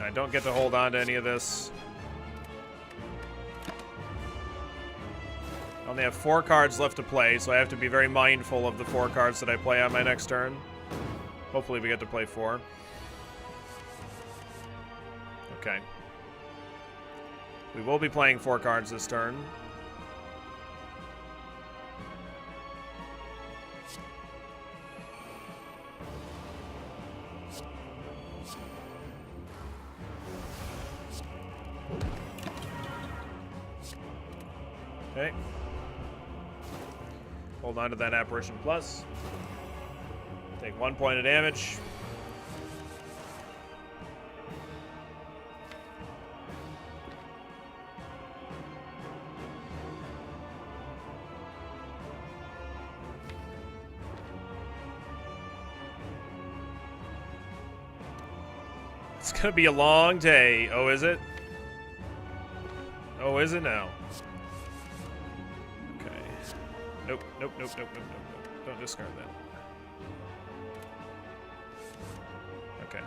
Speaker 1: I don't get to hold on to any of this. I only have 4 cards left to play, so I have to be very mindful of the 4 cards that I play on my next turn. Hopefully we get to play 4. Okay. We will be playing 4 cards this turn. Okay. Hold on to that Apparition Plus. Take 1 point of damage. It's gonna be a long day. Oh, is it? Oh, is it now? Okay. Nope. Don't discard that. Okay.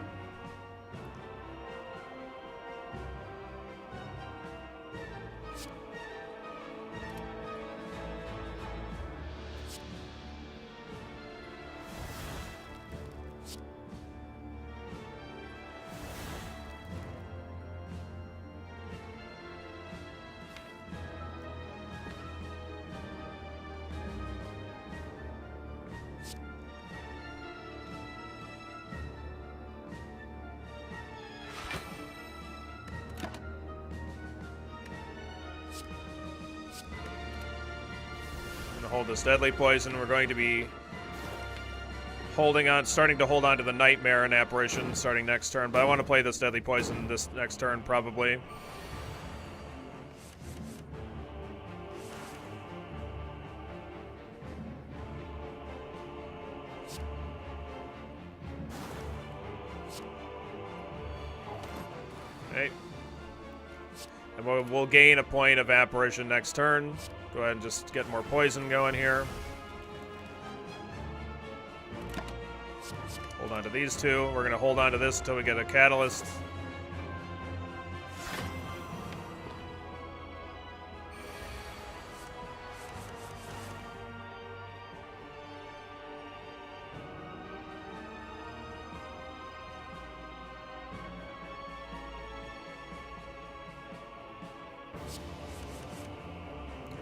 Speaker 1: Gonna hold this deadly poison. We're going to be starting to hold on to the Nightmare and Apparition starting next turn, but I want to play this deadly poison this next turn probably. Okay. And we'll gain a point of Apparition next turn. Go ahead and just get more poison going here. Hold on to these two. We're going to hold on to this until we get a Catalyst.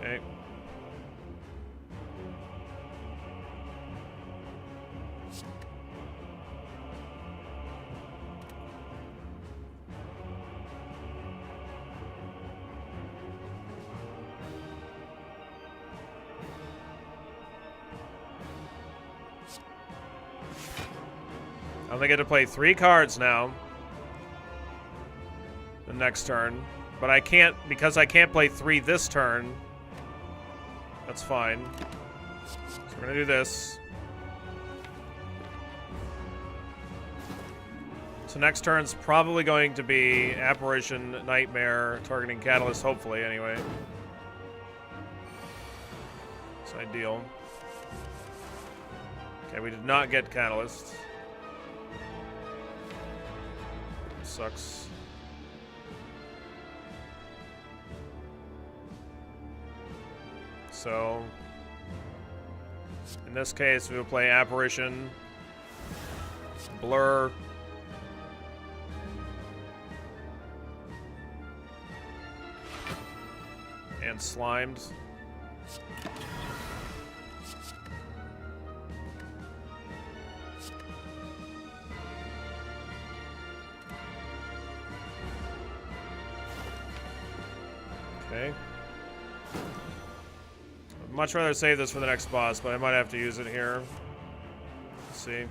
Speaker 1: Okay. I only get to play 3 cards now. The next turn. But I can't, because I can't play 3 this turn. That's fine. So we're gonna do this. So next turn's probably going to be Apparition, Nightmare, targeting Catalyst, hopefully, anyway. It's ideal. Okay, we did not get Catalyst. Sucks. So, in this case, we will play Apparition, Blur, and Slimed. Okay. I'd much rather save this for the next boss, but I might have to use it here. Let's see.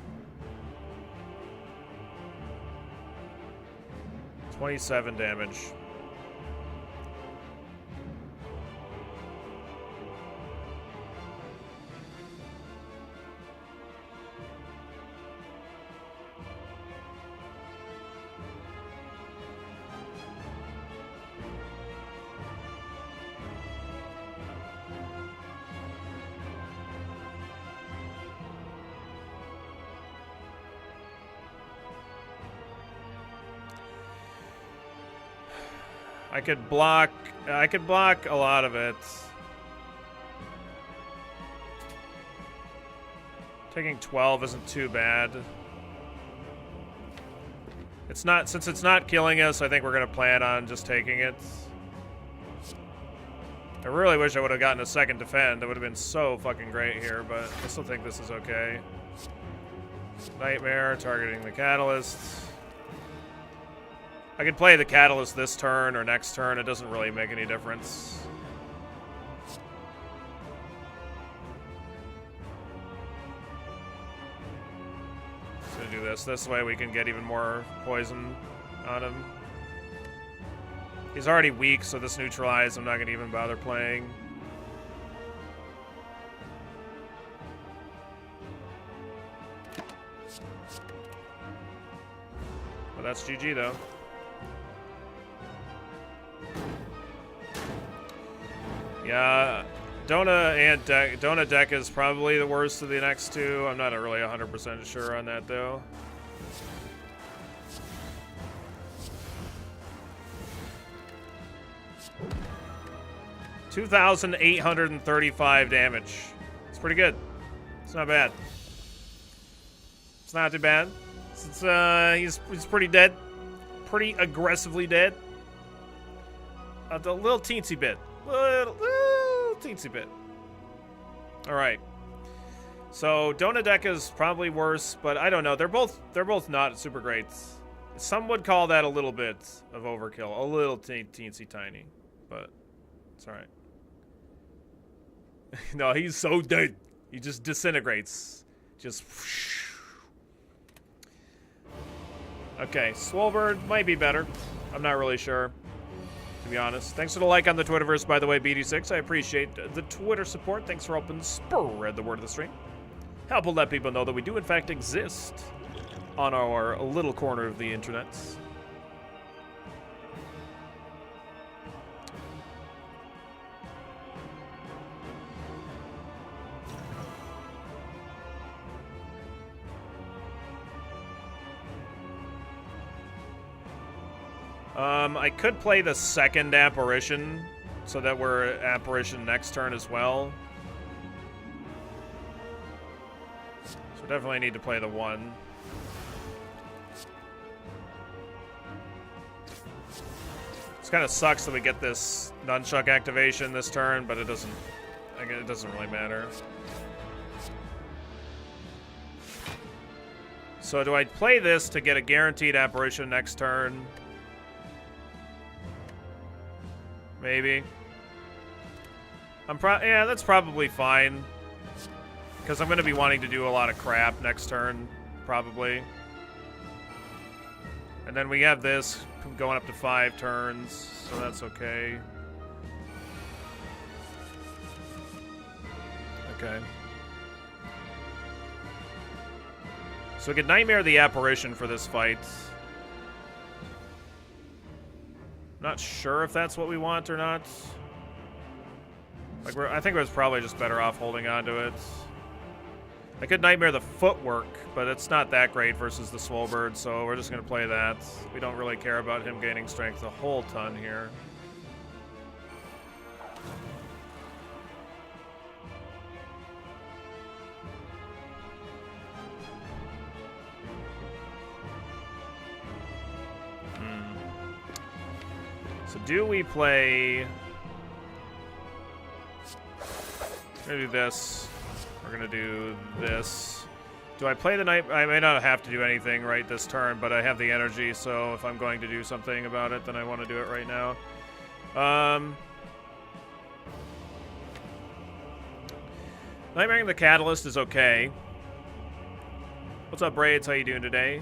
Speaker 1: 27 damage. I could block a lot of it. Taking 12 isn't too bad. It's not, since it's not killing us, I think we're gonna plan on just taking it. I really wish I would have gotten a second defend. That would have been so fucking great here, but I still think this is okay. Nightmare, targeting the Catalyst. I could play the Catalyst this turn or next turn. It doesn't really make any difference. Just gonna do this. This way we can get even more poison on him. He's already weak, so this neutralized. I'm not gonna even bother playing. Well, that's GG though. Yeah, Dona deck is probably the worst of the next two. I'm not really 100% sure on that though. $2,835 damage. It's pretty good. It's not bad. It's not too bad. He's pretty dead, pretty aggressively dead. A little teensy bit. Little teensy bit. Alright. So Donadeka is probably worse, but I don't know. They're both not super great. Some would call that a little bit of overkill. A little teensy tiny. But it's alright. No, he's so dead. He just disintegrates. Just... Okay, Swolbird might be better. I'm not really sure, to be honest. Thanks for the like on the Twitterverse, by the way, BD6. I appreciate the Twitter support. Thanks for helping spread the word of the stream. Help will let people know that we do, in fact, exist on our little corner of the internet. I could play the second apparition so that we're apparition next turn as well. So definitely need to play the one. It kind of sucks that we get this nunchuck activation this turn, but it doesn't really matter. So do I play this to get a guaranteed apparition next turn? Maybe. Yeah, that's probably fine. Because I'm going to be wanting to do a lot of crap next turn, probably. And then we have this going up to 5 turns, so that's okay. Okay. So we get Nightmare the Apparition for this fight. Not sure if that's what we want or not. Like, I think it was probably just better off holding on to it. I could Nightmare the Footwork, but it's not that great versus the Swolbird, so we're just going to play that. We don't really care about him gaining strength a whole ton here. So do we play... We're going to do this. We're going to do this. Do I play the night? I may not have to do anything right this turn, but I have the energy, so if I'm going to do something about it, then I want to do it right now. Nightmaring the Catalyst is okay. What's up, Braids? How you doing today?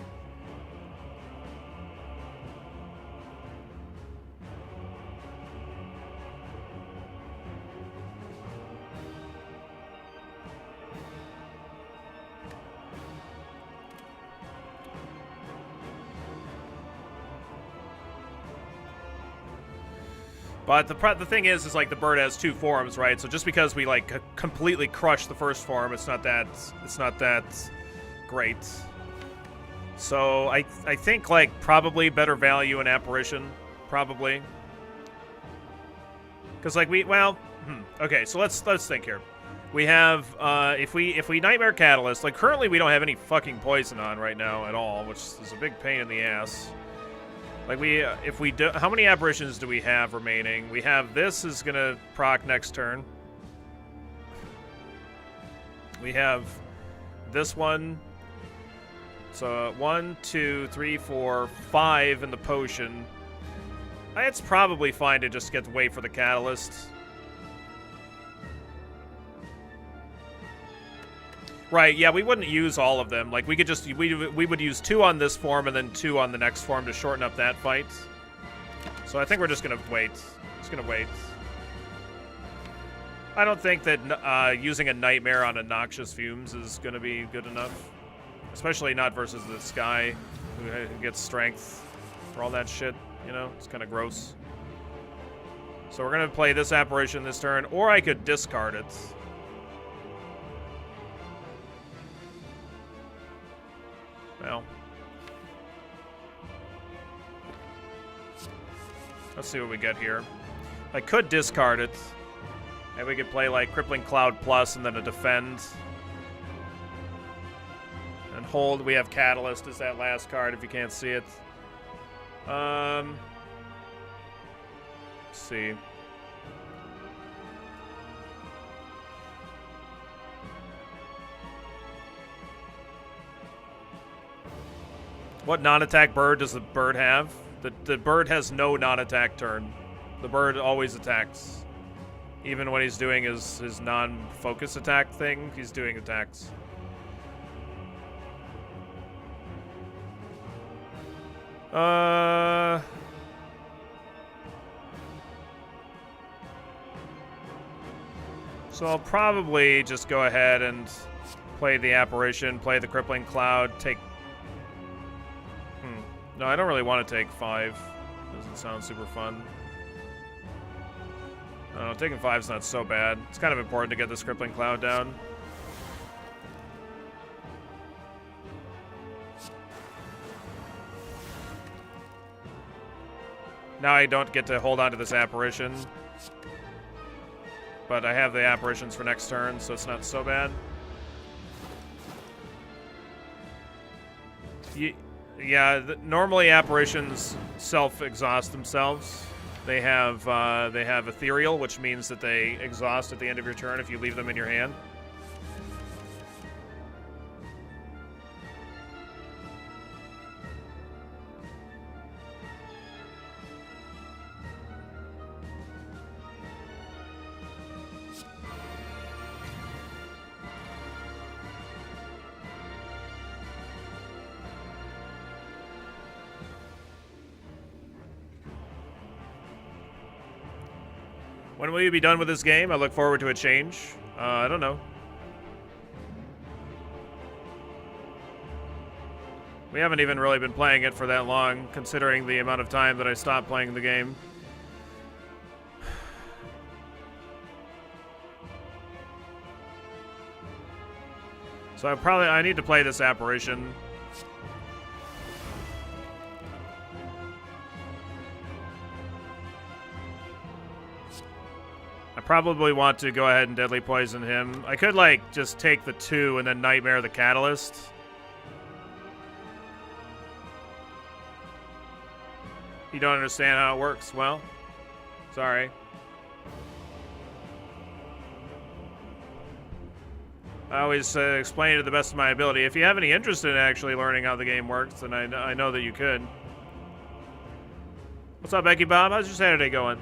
Speaker 1: But the thing is like the bird has 2 forms, right? So just because we like completely crush the first form, it's not that great. So I think like probably better value in apparition, probably. Because like okay. So let's think here. We have if we Nightmare Catalyst, like currently we don't have any fucking poison on right now at all, which is a big pain in the ass. Like if we do, how many apparitions do we have remaining? We have this is gonna proc next turn. We have this one. So 1, 2, 3, 4, 5 in the potion. It's probably fine to just wait for the catalyst. Right, yeah, we wouldn't use all of them. Like, we could just... We would use 2 on this form and then 2 on the next form to shorten up that fight. So I think we're just gonna wait. Just gonna wait. I don't think that using a Nightmare on a Noxious Fumes is gonna be good enough. Especially not versus this guy who gets strength for all that shit, you know? It's kind of gross. So we're gonna play this apparition this turn, or I could discard it. Well, let's see what we get here. I could discard it. And we could play like Crippling Cloud Plus and then a Defend. And hold, we have Catalyst as that last card if you can't see it. Let's see. What non-attack bird does the bird have? The bird has no non-attack turn. The bird always attacks. Even when he's doing his non-focus attack thing, he's doing attacks. So I'll probably just go ahead and play the Apparition, play the Crippling Cloud, take... No, I don't really want to take 5. Doesn't sound super fun. I don't know, taking 5's not so bad. It's kind of important to get this Crippling Cloud down. Now I don't get to hold on to this Apparition. But I have the Apparitions for next turn, so it's not so bad. Yeah, normally Apparitions self-exhaust themselves. They have Ethereal, which means that they exhaust at the end of your turn if you leave them in your hand. When will you be done with this game? I look forward to a change. I don't know. We haven't even really been playing it for that long, considering the amount of time that I stopped playing the game. So I need to play this Apparition. I probably want to go ahead and Deadly Poison him. I could, like, just take the 2 and then Nightmare the Catalyst. You don't understand how it works. Well, sorry. I always explain it to the best of my ability. If you have any interest in actually learning how the game works, then I know that you could. What's up, Becky Bob? How's your Saturday going?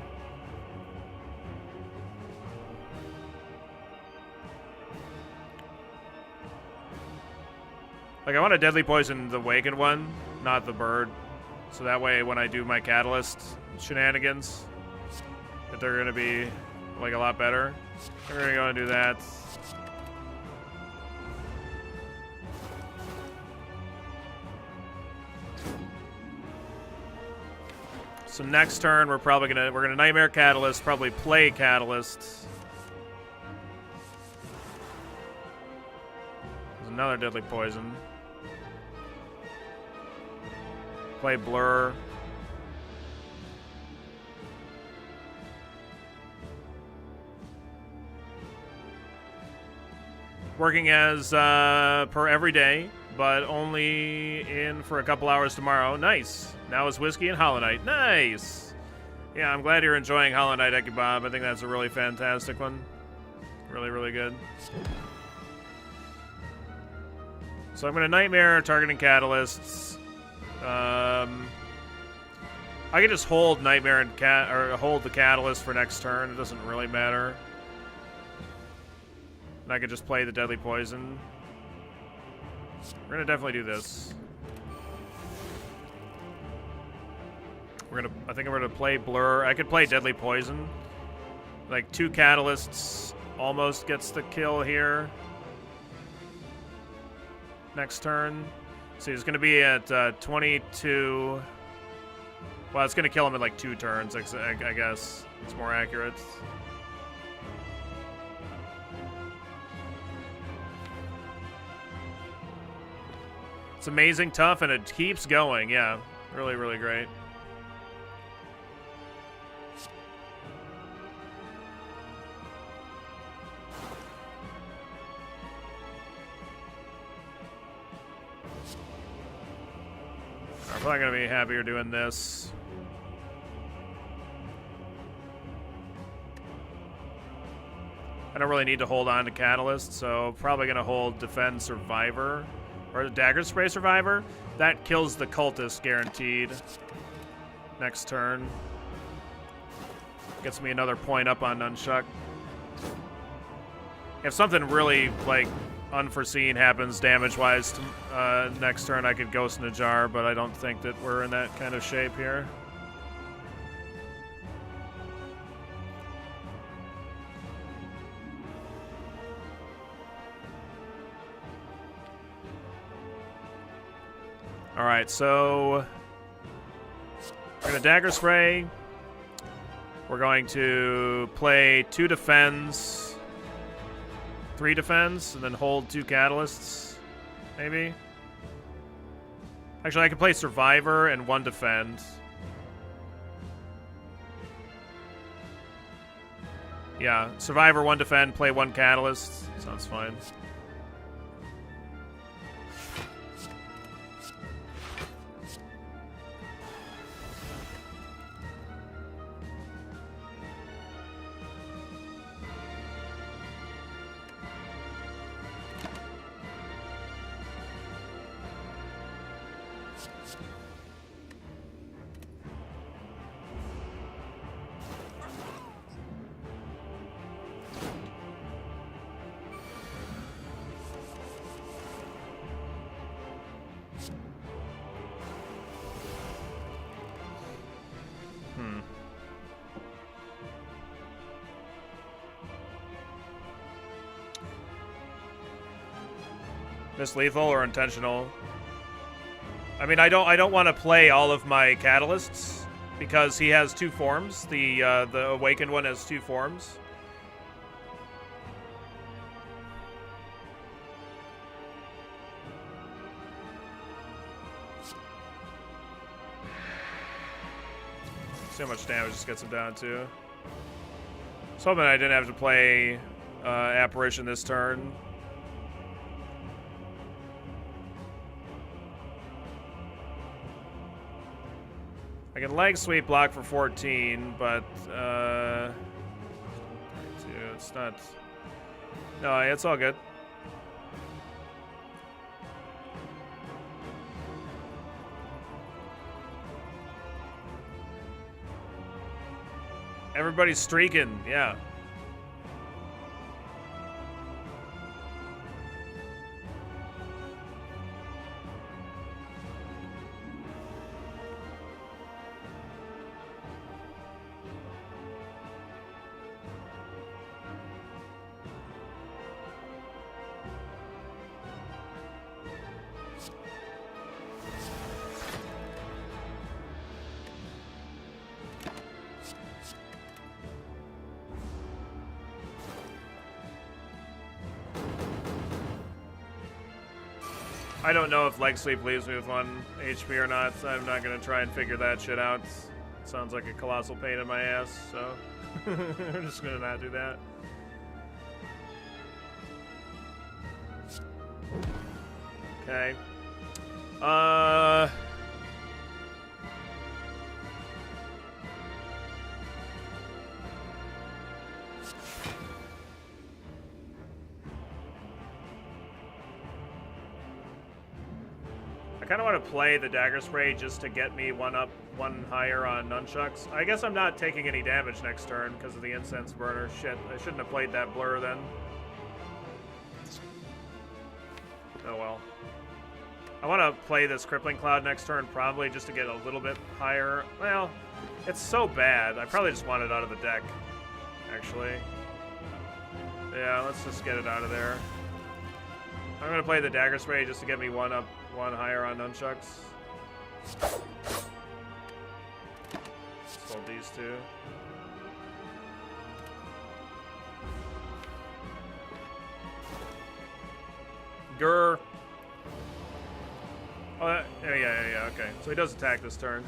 Speaker 1: Like, I want to Deadly Poison the Awakened one, not the bird. So that way, when I do my Catalyst shenanigans, that they're going to be, like, a lot better. We're going to go and do that. So next turn, we're gonna Nightmare Catalyst, probably play Catalyst. There's another Deadly Poison. Play Blur. Working as per every day, but only in for a couple hours tomorrow. Nice. Now it's Whiskey and Hollow Knight. Nice. Yeah, I'm glad you're enjoying Hollow Knight, Eki Bob. I think that's a really fantastic one. Really, really good. So I'm going to Nightmare, targeting Catalysts. I can just hold Nightmare and hold the Catalyst for next turn. It doesn't really matter. And I could just play the Deadly Poison. We're gonna definitely do this. I think we're gonna play Blur. I could play Deadly Poison. Like 2 Catalysts almost gets the kill here. Next turn. So he's gonna be at 22. Well, it's gonna kill him in like 2 turns, I guess. It's more accurate. It's amazing tough, and it keeps going. Yeah, really, really great. I'm probably going to be happier doing this. I don't really need to hold on to Catalyst, so probably going to hold Defend Survivor. Or the Dagger Spray Survivor. That kills the Cultist, guaranteed. Next turn. Gets me another point up on Nunchuck. If something really, like, unforeseen happens damage-wise next turn, I could Ghost in a Jar, but I don't think that we're in that kind of shape here. Alright, so we're going to Dagger Spray. We're going to play 2 defends, 3 defends, and then hold 2 catalysts, maybe. Actually, I could play Survivor and 1 defend. Yeah, Survivor, 1 defend, play 1 catalyst. Sounds fine. Miss lethal or intentional? I mean, I don't want to play all of my catalysts because he has 2 forms. The awakened one has 2 forms. See how much damage this gets him down to. I was hoping I didn't have to play Apparition this turn. I can leg sweep block for 14, but it's not. No, it's all good. Everybody's streaking, yeah. I don't know if leg sweep leaves me with 1 HP or not, so I'm not going to try and figure that shit out. It sounds like a colossal pain in my ass, so I'm just going to not do that. Okay. I kind of want to play the Dagger Spray just to get me 1 up, 1 higher on Nunchucks. I guess I'm not taking any damage next turn because of the Incense Burner. Shit, I shouldn't have played that Blur then. Oh well. I want to play this Crippling Cloud next turn probably just to get a little bit higher. Well, it's so bad. I probably just want it out of the deck, actually. Yeah, let's just get it out of there. I'm going to play the Dagger Spray just to get me 1 up, 1 higher on Nunchucks. Let's hold these 2. Grr. Oh, yeah, okay. So he does attack this turn.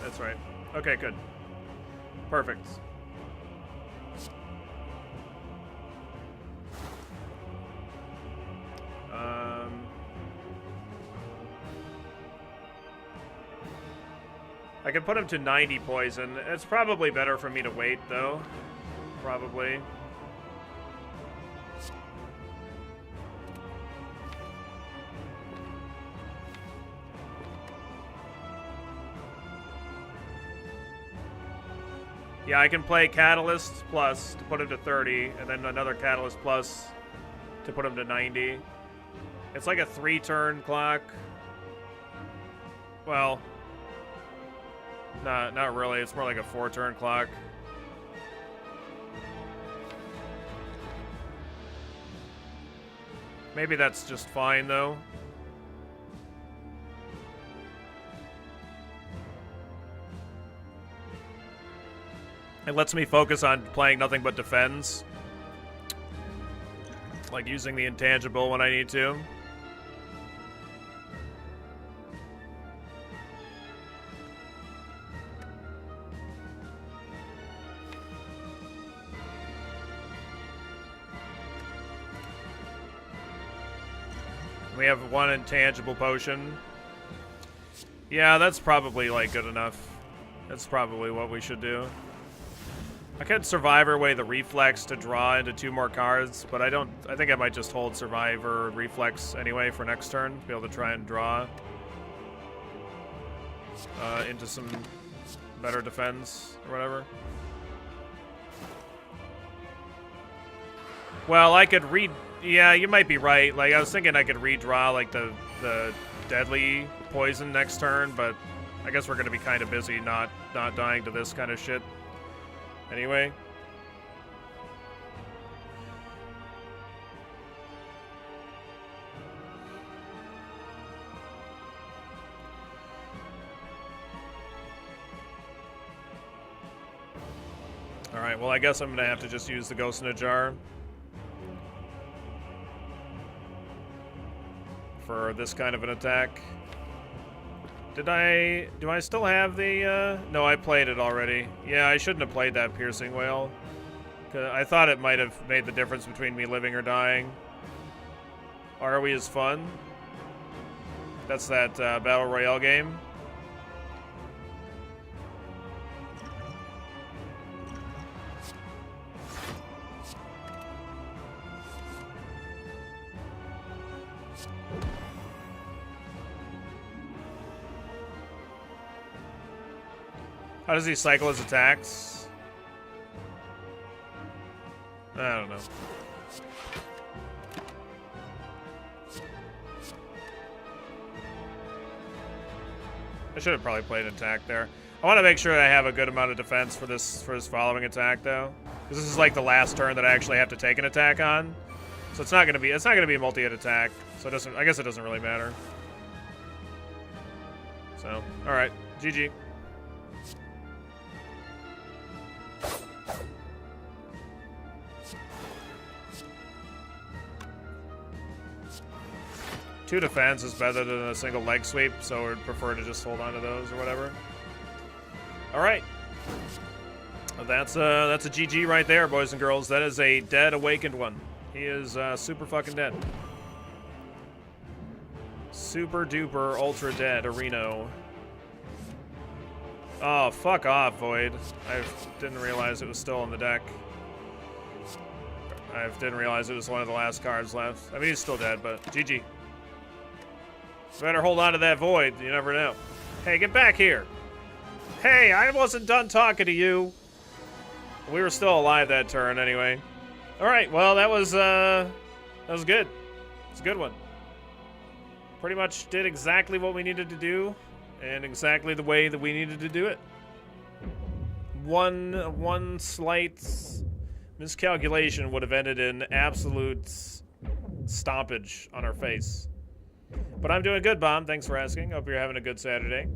Speaker 1: That's right. Okay, good. Perfect. I can put him to 90 poison. It's probably better for me to wait, though. Probably. Yeah, I can play Catalyst Plus to put him to 30, and then another Catalyst Plus to put him to 90. It's like a 3-turn clock. Well, not really. It's more like a 4-turn clock. Maybe that's just fine, though. It lets me focus on playing nothing but defends. Like using the intangible when I need to. We have one intangible potion. Yeah, that's probably, like, good enough. That's probably what we should do. I could Survivor away the Reflex to draw into 2 more cards, but I think I might just hold Survivor Reflex anyway for next turn to be able to try and draw into some better defense or whatever. Well, I could read... Yeah, you might be right. Like, I was thinking I could redraw, like, the deadly poison next turn, but I guess we're going to be kind of busy not dying to this kind of shit. Anyway. Alright, well, I guess I'm going to have to just use the Ghost in a Jar for this kind of an attack. Do I still have the, no, I played it already. Yeah, I shouldn't have played that Piercing Wail. 'Cause I thought it might have made the difference between me living or dying. Are We is fun? That's that, Battle Royale game. How does he cycle his attacks? I don't know. I should have probably played an attack there. I want to make sure that I have a good amount of defense for this following attack though, because this is like the last turn that I actually have to take an attack on. So it's not gonna be a multi-hit attack. So it doesn't. I guess it doesn't really matter. So all right, GG. Two defense is better than a single leg sweep, so we'd prefer to just hold on to those or whatever. All right. That's a GG right there, boys and girls. That is a dead awakened one. He is super fucking dead. Super duper ultra dead Areno. Oh, fuck off, Void. I didn't realize it was still on the deck. I didn't realize it was one of the last cards left. I mean, he's still dead, but GG. Better hold on to that Void. You never know. Hey, get back here. Hey, I wasn't done talking to you. We were still alive that turn anyway. All right, well, that was good. It's a good one. Pretty much did exactly what we needed to do and exactly the way that we needed to do it. One slight miscalculation would have ended in absolute stompage on our face. But I'm doing good, Bomb. Thanks for asking. Hope you're having a good Saturday.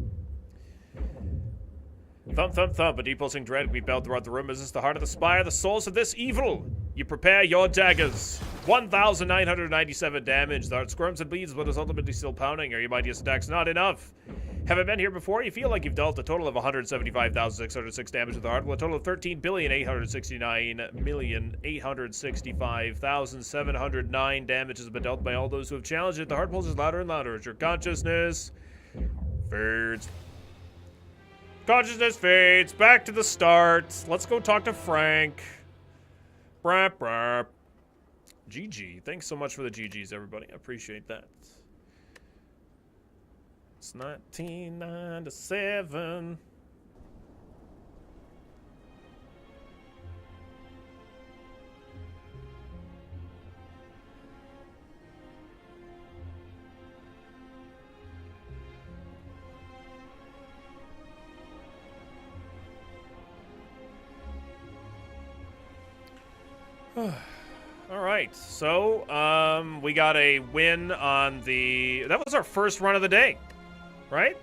Speaker 1: Thump, thump, thump. A deep pulsing dread we belled throughout the room. Is this the heart of the Spire, the source of this evil? You prepare your daggers. 1,997 damage. The heart squirms and bleeds, but is ultimately still pounding. Or your mightiest attacks not enough. Have I been here before? You feel like you've dealt a total of 175,606 damage to the heart, with a total of 13,869,865,709 damage has been dealt by all those who have challenged it. The heart pulses louder and louder as your consciousness fades. Consciousness fades. Back to the start. Let's go talk to Frank. Brap, brap. GG. Thanks so much for the GGs, everybody. I appreciate that. It's 1997. All right, so we got a win on the. That was our first run of the day, right?